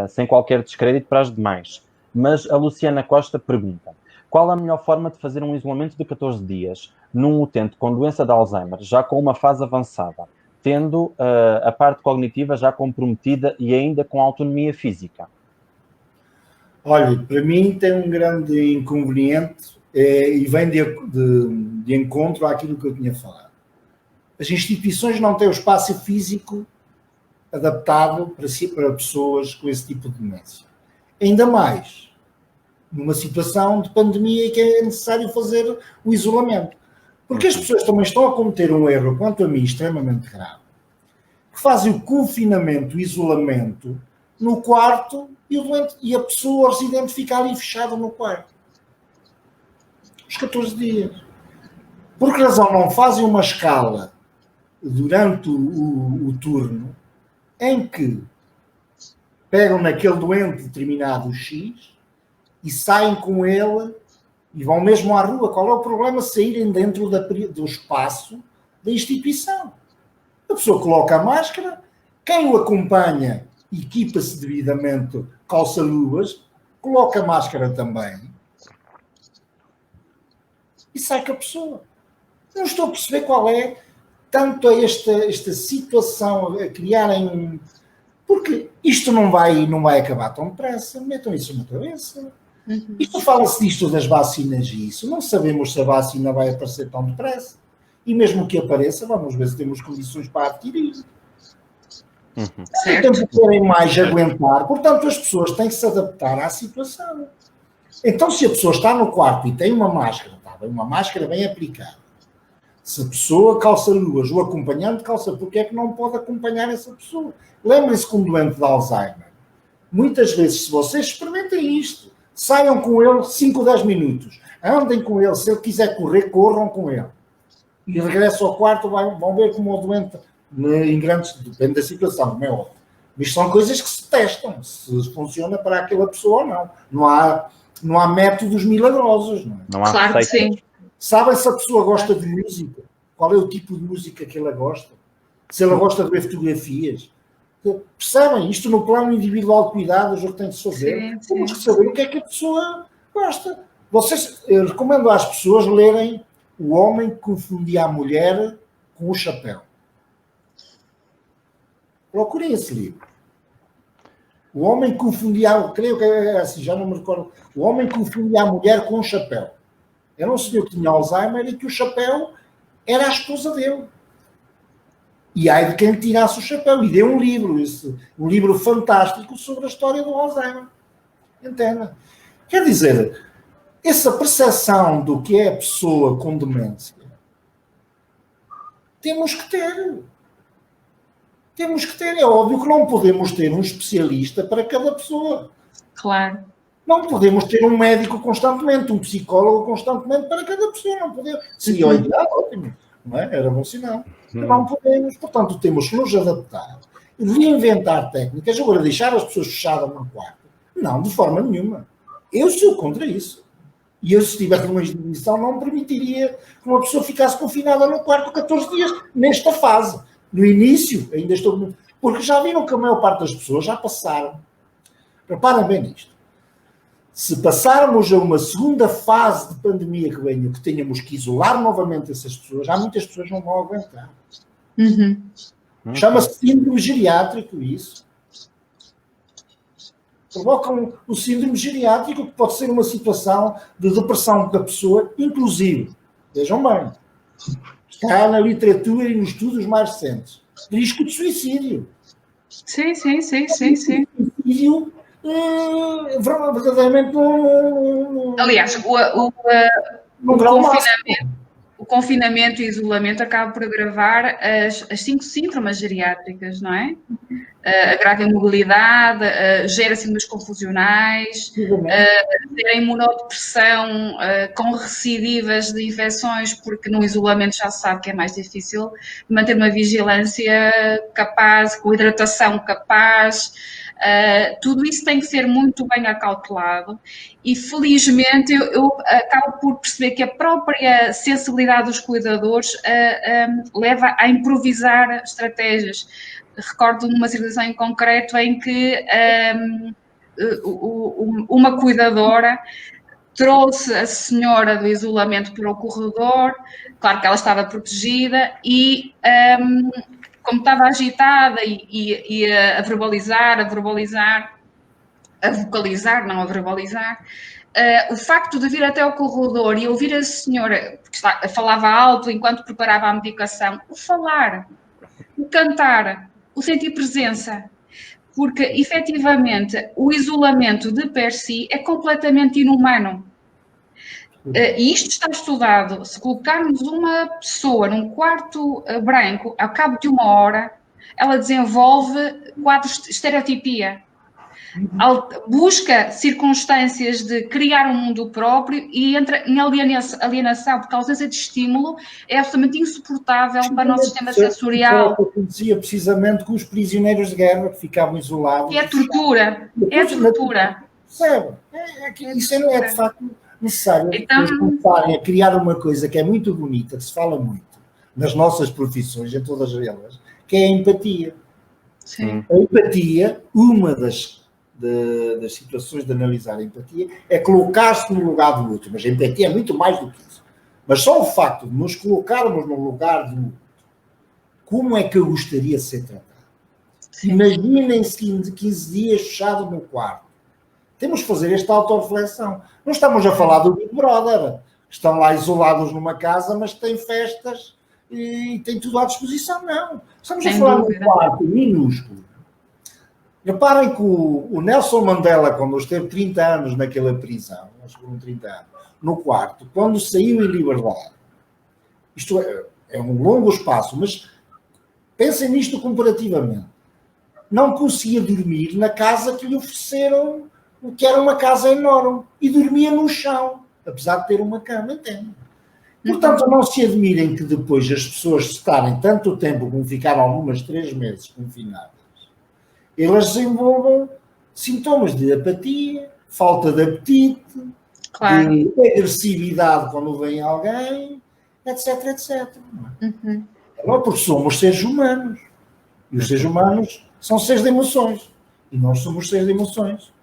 sem qualquer descrédito para as demais. Mas a Luciana Costa pergunta: qual a melhor forma de fazer um isolamento de 14 dias num utente com doença de Alzheimer, já com uma fase avançada, tendo a parte cognitiva já comprometida e ainda com autonomia física? Olha, para mim tem um grande inconveniente e vem de encontro àquilo que eu tinha falado. As instituições não têm o espaço físico adaptado para pessoas com esse tipo de demência. Ainda mais numa situação de pandemia em que é necessário fazer o isolamento. Porque as pessoas também estão a cometer um erro, quanto a mim, extremamente grave, que fazem o confinamento, o isolamento, no quarto e a pessoa, o residente, fica ali fechado no quarto. Os 14 dias. Por que razão não fazem uma escala durante o turno em que pegam naquele doente determinado X e saem com ele e vão mesmo à rua? Qual é o problema saírem dentro do espaço da instituição? A pessoa coloca a máscara, quem o acompanha equipa-se devidamente, calça luvas, coloca a máscara também e sai com a pessoa. Não estou a perceber qual é tanto esta situação a criarem... Porque isto não vai acabar tão depressa. Metam isso na cabeça. Isto fala-se disto das vacinas e isso. Não sabemos se a vacina vai aparecer tão depressa. E mesmo que apareça, vamos ver se temos condições para adquirir. Tem que querem mais aguentar. Portanto, as pessoas têm que se adaptar à situação. Então, se a pessoa está no quarto e tem uma máscara bem aplicada, se a pessoa calça luvas, o acompanhante calça, porque é que não pode acompanhar essa pessoa? Lembrem-se que um doente de Alzheimer, muitas vezes, se vocês experimentem isto, saiam com ele 5 ou 10 minutos, andem com ele, se ele quiser correr, corram com ele. E regressam ao quarto, vão ver como o doente, em grandes, depende da situação, não é óbvio. Mas são coisas que se testam, se funciona para aquela pessoa ou não. Não há métodos milagrosos, não é? Não há claro que sim. Sabem se a pessoa gosta de música? Qual é o tipo de música que ela gosta? Se ela gosta de ver fotografias? Percebem? Isto no plano individual de cuidados, o que tem de se fazer. Temos que saber o que é que a pessoa gosta. Eu recomendo às pessoas lerem O Homem que Confundia a Mulher com o Chapéu. Procurem esse livro. O Homem que Confundia, creio que é assim, já não me recordo. O Homem que Confundia a Mulher com o Chapéu. Era um senhor que tinha Alzheimer e que o chapéu era a esposa dele. E ai de quem lhe tirasse o chapéu. E deu um livro fantástico sobre a história do Alzheimer. Entenda? Quer dizer, essa percepção do que é a pessoa com demência, temos que ter. Temos que ter. É óbvio que não podemos ter um especialista para cada pessoa. Claro. Não podemos ter um médico constantemente, um psicólogo constantemente para cada pessoa. Não podemos. Seria o ideal, ótimo. Não é? Era bom sinal. Não podemos. Portanto, temos que nos adaptar. Reinventar técnicas. Agora, deixar as pessoas fechadas no quarto. Não, de forma nenhuma. Eu sou contra isso. E eu, se tivesse uma instituição, não permitiria que uma pessoa ficasse confinada no quarto 14 dias, nesta fase. No início, ainda estou... Porque já viram que a maior parte das pessoas já passaram. Reparem bem nisto. Se passarmos a uma segunda fase de pandemia que venha, que tenhamos que isolar novamente essas pessoas, há muitas pessoas que não vão aguentar. Chama-se síndrome geriátrico isso. Provocam o síndrome geriátrico, que pode ser uma situação de depressão da pessoa, inclusive, vejam bem, está na literatura e nos estudos mais recentes, risco de suicídio. Sim. Suicídio verdadeiramente aliás, o confinamento e isolamento acaba por agravar as 5 síndromes geriátricas, não é? Agrava a imobilidade, gera síndromes confusionais, gera imunodepressão com recidivas de infecções, porque no isolamento já se sabe que é mais difícil manter uma vigilância capaz, com hidratação capaz. Tudo isso tem que ser muito bem acautelado e, felizmente, eu acabo por perceber que a própria sensibilidade dos cuidadores leva a improvisar estratégias. Recordo numa situação em concreto em que uma cuidadora trouxe a senhora do isolamento para o corredor, claro que ela estava protegida e... como estava agitada e a verbalizar, a vocalizar, não a verbalizar, o facto de vir até ao corredor e ouvir a senhora, porque falava alto enquanto preparava a medicação, o falar, o cantar, o sentir presença, porque efetivamente o isolamento de per si é completamente inumano. E isto está estudado. Se colocarmos uma pessoa num quarto branco, ao cabo de 1 hora, ela desenvolve quadros de estereotipia. Busca circunstâncias de criar um mundo próprio e entra em alienação, porque a ausência de estímulo é absolutamente insuportável para o nosso sistema sensorial. Isso acontecia precisamente com os prisioneiros de guerra que ficavam isolados. É tortura. É tortura. Sabe? Isso é de facto necessário. Então, começarem a criar uma coisa que é muito bonita, que se fala muito nas nossas profissões, em todas elas, que é a empatia. Sim. A empatia, uma das situações de analisar a empatia, é colocar-se no lugar do outro. Mas a empatia é muito mais do que isso. Mas só o facto de nos colocarmos no lugar do outro, como é que eu gostaria de ser tratado? Imaginem-se 15 dias fechado no quarto. Temos que fazer esta autorreflexão. Não estamos a falar do Big Brother. Estão lá isolados numa casa, mas têm festas e têm tudo à disposição. Não. Estamos a falar de um quarto minúsculo. Reparem que o Nelson Mandela, quando esteve 30 anos naquela prisão, acho que foram 30 anos, no quarto, quando saiu em liberdade, isto é um longo espaço, mas pensem nisto comparativamente. Não conseguia dormir na casa que lhe ofereceram, que era uma casa enorme, e dormia no chão, apesar de ter uma cama, entende? Portanto, não se admirem que depois as pessoas estarem tanto tempo como ficaram algumas 3 meses confinadas, elas desenvolvam sintomas de apatia, falta de apetite, claro, de agressividade quando vem alguém, etc, etc. Não, porque somos seres humanos. E os seres humanos são seres de emoções. E nós somos seres de emoções.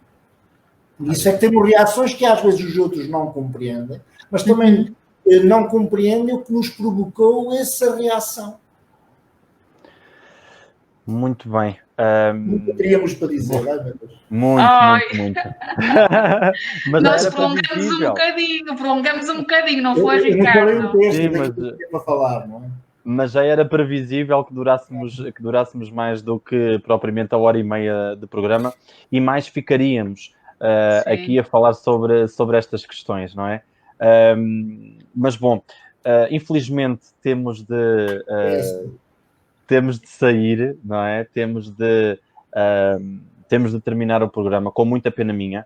Por isso é que temos reações que às vezes os outros não compreendem, mas também não compreendem o que nos provocou essa reação. Muito bem. Nunca teríamos para dizer, muito. Mas nós prolongamos um bocadinho, não foi, Ricardo? Sim, mas para falar, não é? Mas já era previsível que durássemos mais do que propriamente a 1h30 de programa e mais ficaríamos aqui a falar sobre estas questões, não é? Mas bom, infelizmente temos de sair, não é? Temos de terminar o programa, com muita pena minha.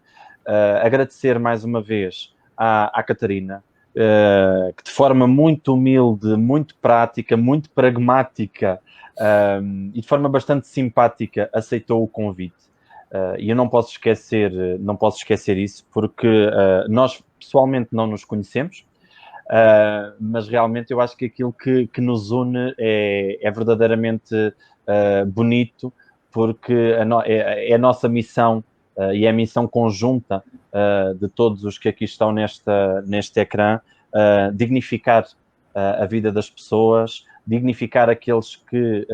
Agradecer mais uma vez à Catarina, que de forma muito humilde, muito prática, muito pragmática e de forma bastante simpática aceitou o convite. E eu não posso esquecer isso, porque nós pessoalmente não nos conhecemos, mas realmente eu acho que aquilo que nos une é verdadeiramente bonito, porque é a nossa missão e é a missão conjunta de todos os que aqui estão neste ecrã, dignificar a vida das pessoas, dignificar aqueles que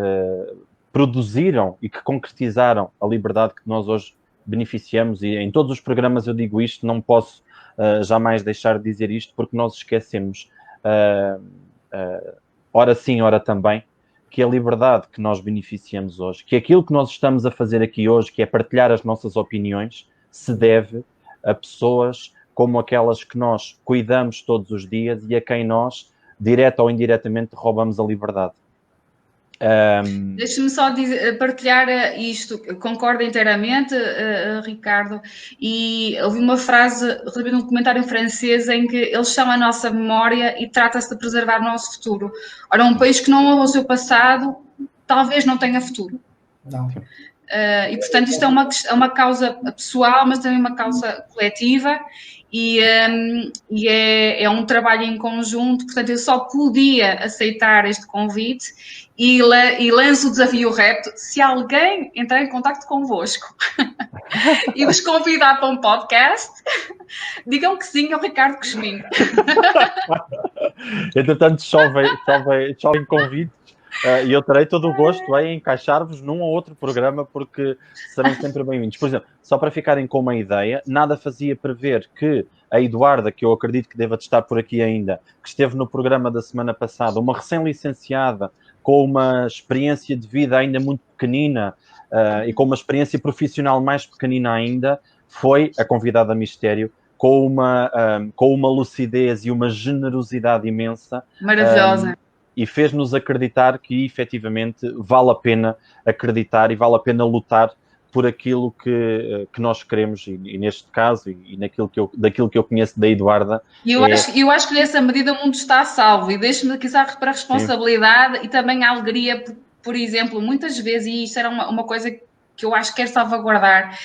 produziram e que concretizaram a liberdade que nós hoje beneficiamos, e em todos os programas eu digo isto, não posso jamais deixar de dizer isto, porque nós esquecemos, ora sim, ora também, que a liberdade que nós beneficiamos hoje, que aquilo que nós estamos a fazer aqui hoje, que é partilhar as nossas opiniões, se deve a pessoas como aquelas que nós cuidamos todos os dias e a quem nós direta ou indiretamente, roubamos a liberdade. Deixa-me só partilhar isto, concordo inteiramente, Ricardo, e ouvi uma frase, recebi um comentário em francês em que eles são a nossa memória e trata-se de preservar o nosso futuro. Ora, um país que não honra o seu passado, talvez não tenha futuro. Não. E, portanto, isto é uma causa pessoal, mas também uma causa coletiva, e é um trabalho em conjunto. Portanto, eu só podia aceitar este convite e lanço o desafio repto. Se alguém entrar em contato convosco e vos convidar para um podcast, digam que sim ao Ricardo Cosminho. Entretanto, chovem convites. E eu terei todo o gosto em encaixar-vos num ou outro programa, porque serão sempre bem-vindos. Por exemplo, só para ficarem com uma ideia, nada fazia prever que a Eduarda, que eu acredito que deva estar por aqui ainda, que esteve no programa da semana passada, uma recém-licenciada, com uma experiência de vida ainda muito pequenina e com uma experiência profissional mais pequenina ainda, foi a convidada mistério, com uma lucidez e uma generosidade imensa. Maravilhosa. E fez-nos acreditar que, efetivamente, vale a pena acreditar e vale a pena lutar por aquilo que nós queremos, e neste caso, e daquilo que eu conheço da Eduarda. E eu acho que nessa medida o mundo está a salvo, e deixe-me aqui para a responsabilidade. Sim. E também a alegria, por exemplo, muitas vezes, e isto era uma coisa que eu acho que quero salvaguardar,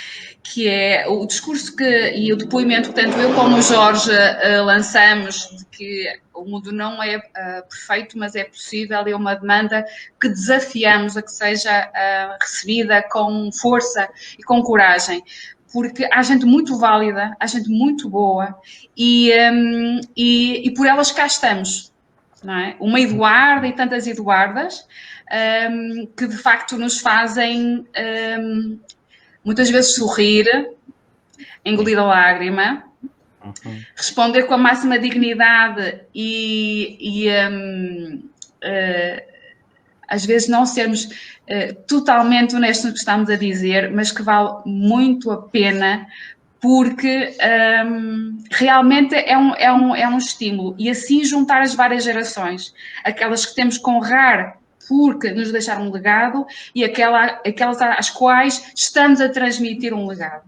que é o discurso e o depoimento que tanto eu como o Jorge lançamos, de que o mundo não é perfeito, mas é possível, e é uma demanda que desafiamos a que seja recebida com força e com coragem, porque há gente muito válida, há gente muito boa, e por elas cá estamos, não é? Uma Eduarda e tantas Eduardas que de facto nos fazem muitas vezes sorrir, engolir a lágrima, responder com a máxima dignidade e às vezes não sermos totalmente honestos no que estamos a dizer, mas que vale muito a pena, porque realmente é um estímulo, e assim juntar as várias gerações, aquelas que temos que honrar porque nos deixaram um legado, e aquelas às quais estamos a transmitir um legado.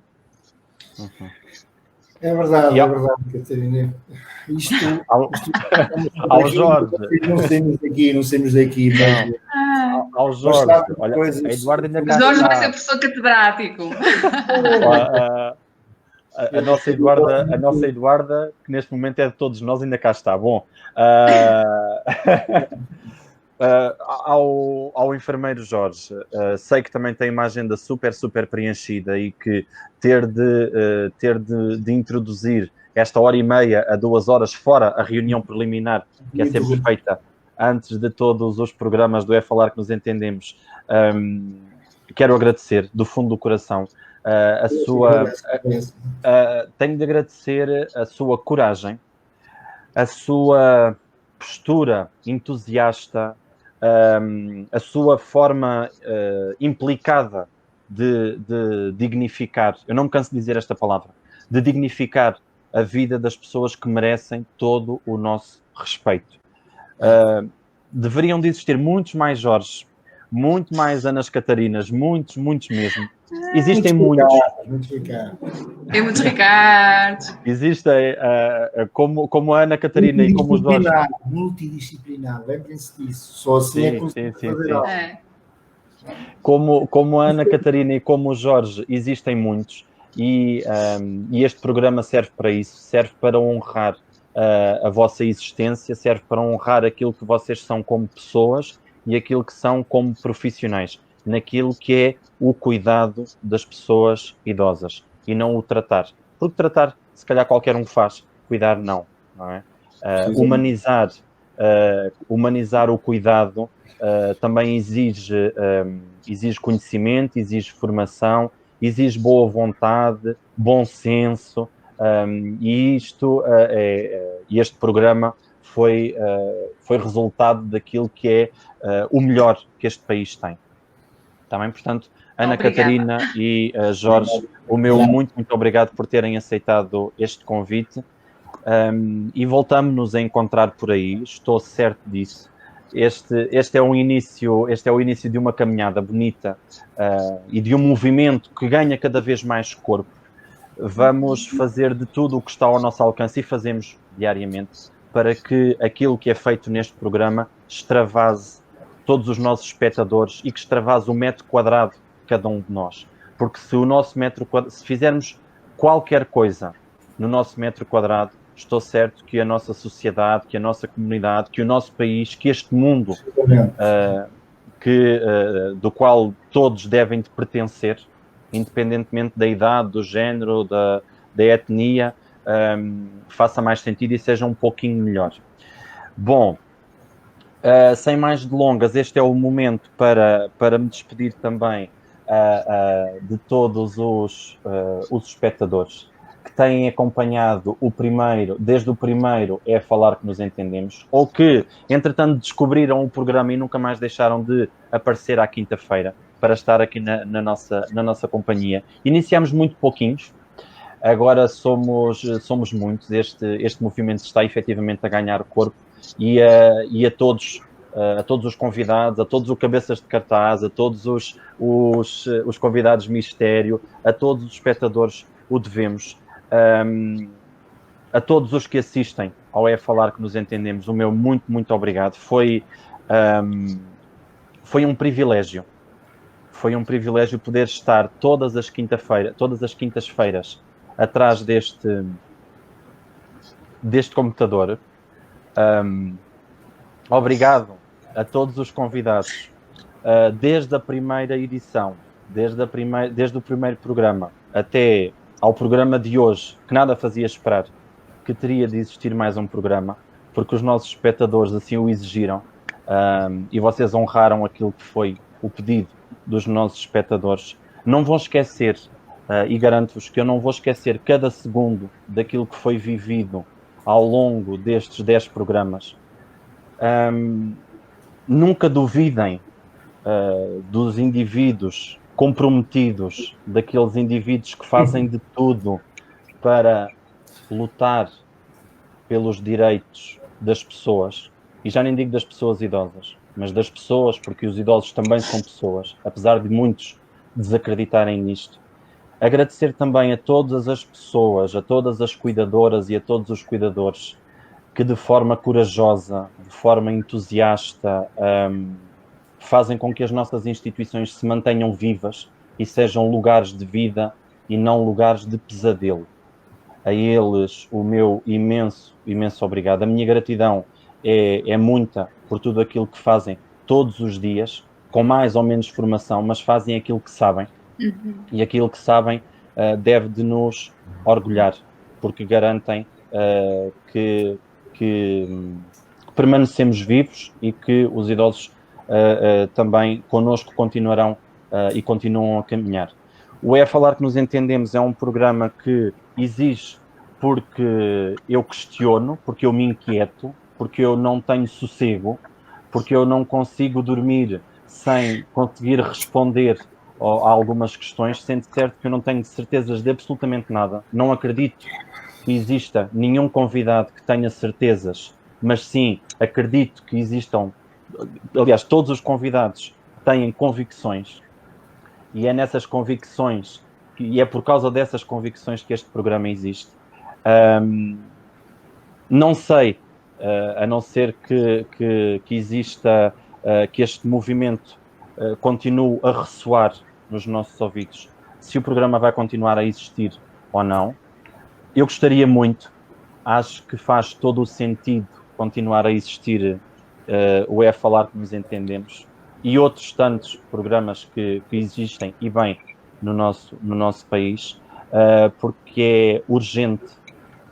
É verdade, Catarina. Isto ao Jorge. Não saímos daqui. Ao Jorge. Olha, a Eduarda ainda cá. Jorge vai ser professor catedrático. A nossa Eduarda, que neste momento é de todos nós, ainda cá está. Bom, ao enfermeiro Jorge, sei que também tem uma agenda super preenchida, e que ter de introduzir esta 1h30 a 2 horas, fora a reunião preliminar, que é sempre feita antes de todos os programas do É Falar que nos entendemos, quero agradecer do fundo do coração tenho de agradecer a sua coragem, a sua postura entusiasta, a sua forma implicada de dignificar, eu não me canso de dizer esta palavra, de dignificar a vida das pessoas que merecem todo o nosso respeito. Deveriam de existir muitos mais Jorges, muito mais Anas Catarinas, muitos mesmo. Existem muitos. Tem muitos Ricardos. Existem, como a Ana Catarina e como os Jorge. Multidisciplinar, lembrem-se disso. Só assim é possível. Como a Ana Catarina e como o Jorge, existem muitos. E este programa serve para isso, serve para honrar a vossa existência, serve para honrar aquilo que vocês são como pessoas e aquilo que são como profissionais, naquilo que é o cuidado das pessoas idosas, e não o tratar. Porque tratar, se calhar qualquer um faz, cuidar não é? Humanizar o cuidado também exige conhecimento, exige formação, exige boa vontade, bom senso, e este programa foi resultado daquilo que é o melhor que este país tem. Também, portanto, Ana Catarina e Jorge, o meu muito obrigado por terem aceitado este convite. E voltamos-nos a encontrar por aí, estou certo disso. Este é o início de uma caminhada bonita e de um movimento que ganha cada vez mais corpo. Vamos fazer de tudo o que está ao nosso alcance e fazemos diariamente para que aquilo que é feito neste programa extravase todos os nossos espectadores e que extravase o metro quadrado de cada um de nós. Porque se fizermos qualquer coisa no nosso metro quadrado, estou certo que a nossa sociedade, que a nossa comunidade, que o nosso país, que este mundo do qual todos devem de pertencer, independentemente da idade, do género, da etnia, faça mais sentido e seja um pouquinho melhor. Bom, sem mais delongas, este é o momento para me despedir também de todos os espectadores que têm acompanhado desde o primeiro É Falar que Nos Entendemos, ou que, entretanto, descobriram o programa e nunca mais deixaram de aparecer à quinta-feira para estar aqui na nossa companhia. Iniciamos muito pouquinhos, agora somos muitos. Este movimento está efetivamente a ganhar corpo e a todos os convidados, a todos os cabeças de cartaz, a todos os convidados mistério, a todos os espectadores o devemos. A todos os que assistem ao É Falar que Nos Entendemos, o meu muito, muito obrigado. Foi um privilégio. Foi um privilégio poder estar todas as quintas-feiras atrás deste computador. Obrigado a todos os convidados, desde a primeira edição, desde o primeiro programa até ao programa de hoje, que nada fazia esperar que teria de existir mais um programa, porque os nossos espectadores assim o exigiram, e vocês honraram aquilo que foi o pedido dos nossos espectadores. Não vão esquecer, e garanto-vos que eu não vou esquecer cada segundo daquilo que foi vivido ao longo destes 10 programas. Nunca duvidem dos indivíduos comprometidos, daqueles indivíduos que fazem de tudo para lutar pelos direitos das pessoas, e já nem digo das pessoas idosas, mas das pessoas, porque os idosos também são pessoas, apesar de muitos desacreditarem nisto. Agradecer também a todas as pessoas, a todas as cuidadoras e a todos os cuidadores que de forma corajosa, de forma entusiasta, fazem com que as nossas instituições se mantenham vivas e sejam lugares de vida e não lugares de pesadelo. A eles o meu imenso, imenso obrigado. A minha gratidão é muita por tudo aquilo que fazem todos os dias, com mais ou menos formação, mas fazem aquilo que sabem. E aquilo que sabem deve de nos orgulhar, porque garantem que permanecemos vivos e que os idosos também connosco continuarão e continuam a caminhar. O É Falar que Nos Entendemos é um programa que exige porque eu questiono, porque eu me inquieto, porque eu não tenho sossego, porque eu não consigo dormir sem conseguir responder a algumas questões, sendo certo que eu não tenho certezas de absolutamente nada. Não acredito que exista nenhum convidado que tenha certezas, mas sim acredito que existam, aliás, todos os convidados têm convicções, e é nessas convicções, e é por causa dessas convicções que este programa existe. Não sei, a não ser que exista, que este movimento continue a ressoar nos nossos ouvidos, se o programa vai continuar a existir ou não. Eu gostaria muito, acho que faz todo o sentido continuar a existir o É Falar que Nos Entendemos e outros tantos programas que existem e bem no nosso país, porque é urgente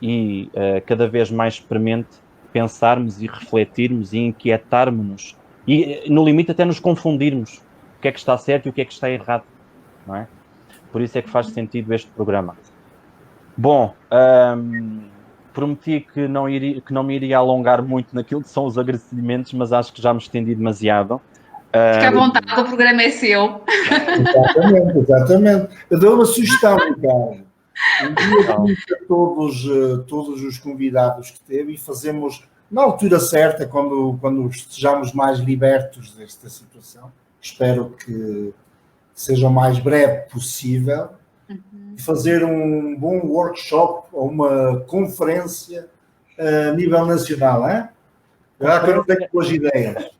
e cada vez mais premente pensarmos e refletirmos e inquietarmos-nos e, no limite, até nos confundirmos o que é que está certo e o que é que está errado, não é? Por isso é que faz sentido este programa. Bom, prometi que não me iria alongar muito naquilo que são os agradecimentos, mas acho que já me estendi demasiado. Fica à vontade, o programa é seu. Exatamente. Eu dou uma sugestão, Ricardo. todos os convidados que teve e fazemos na altura certa, quando estejamos mais libertos desta situação. Espero que seja o mais breve possível. Fazer um bom workshop ou uma conferência a nível nacional, hein? Já que eu não tenho boas ideias.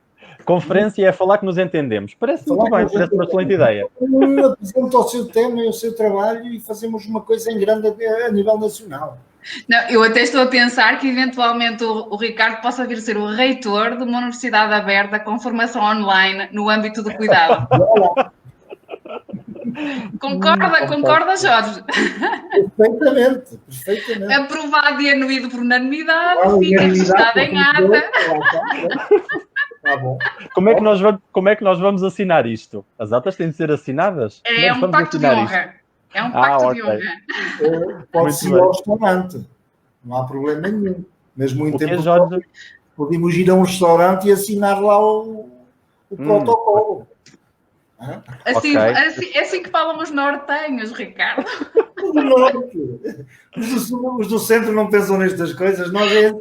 Conferência é falar que nos entendemos. Parece muito bem, parece uma excelente ideia. Apresenta o seu tema e o seu trabalho e fazemos uma coisa em grande a nível nacional. Não, eu até estou a pensar que eventualmente o Ricardo possa vir a ser o reitor de uma universidade aberta com formação online no âmbito do cuidado. Concorda, Jorge? Perfeitamente. Aprovado e anuído por unanimidade, fica registrado em ata. Tá bom. Como é que nós vamos assinar isto? As atas têm de ser assinadas? É um pacto de honra. É um pacto de honra. Pode ser ao restaurante. Não há problema nenhum. Mesmo em tempo Jorge? Podemos ir a um restaurante e assinar lá o protocolo. Assim, é assim que falam os nortenhos, Ricardo. Os do centro não pensam nestas coisas, nós é assim.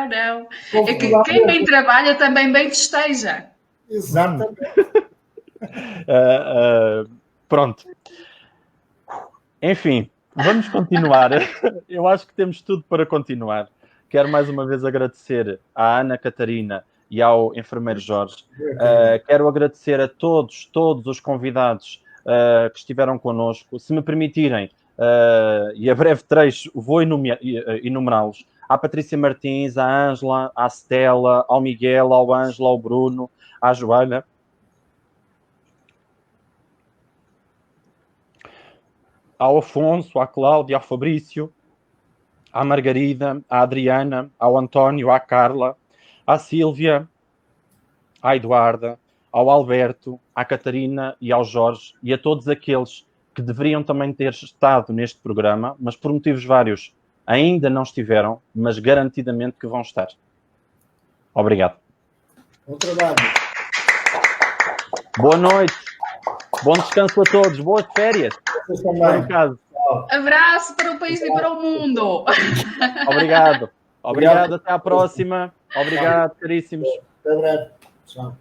Não. É que quem bem trabalha também bem festeja. Exatamente. Pronto. Enfim, vamos continuar. Eu acho que temos tudo para continuar. Quero mais uma vez agradecer à Ana Catarina e ao enfermeiro Jorge. Quero agradecer a todos os convidados que estiveram connosco. Se me permitirem, e a breve trecho vou enumerá-los. À Patrícia Martins, à Ângela, à Stella, ao Miguel, ao Ângelo, ao Bruno, à Joana. Ao Afonso, à Cláudia, ao Fabrício, à Margarida, à Adriana, ao António, à Carla, à Sílvia, à Eduarda, ao Alberto, à Catarina e ao Jorge e a todos aqueles que deveriam também ter estado neste programa, mas por motivos vários ainda não estiveram, mas garantidamente que vão estar. Obrigado. Bom trabalho. Boa noite. Bom descanso a todos. Boas férias. Vocês também. Abraço para o país e para o mundo. Obrigado. Até à próxima. Obrigado, caríssimos. Até breve. Tchau.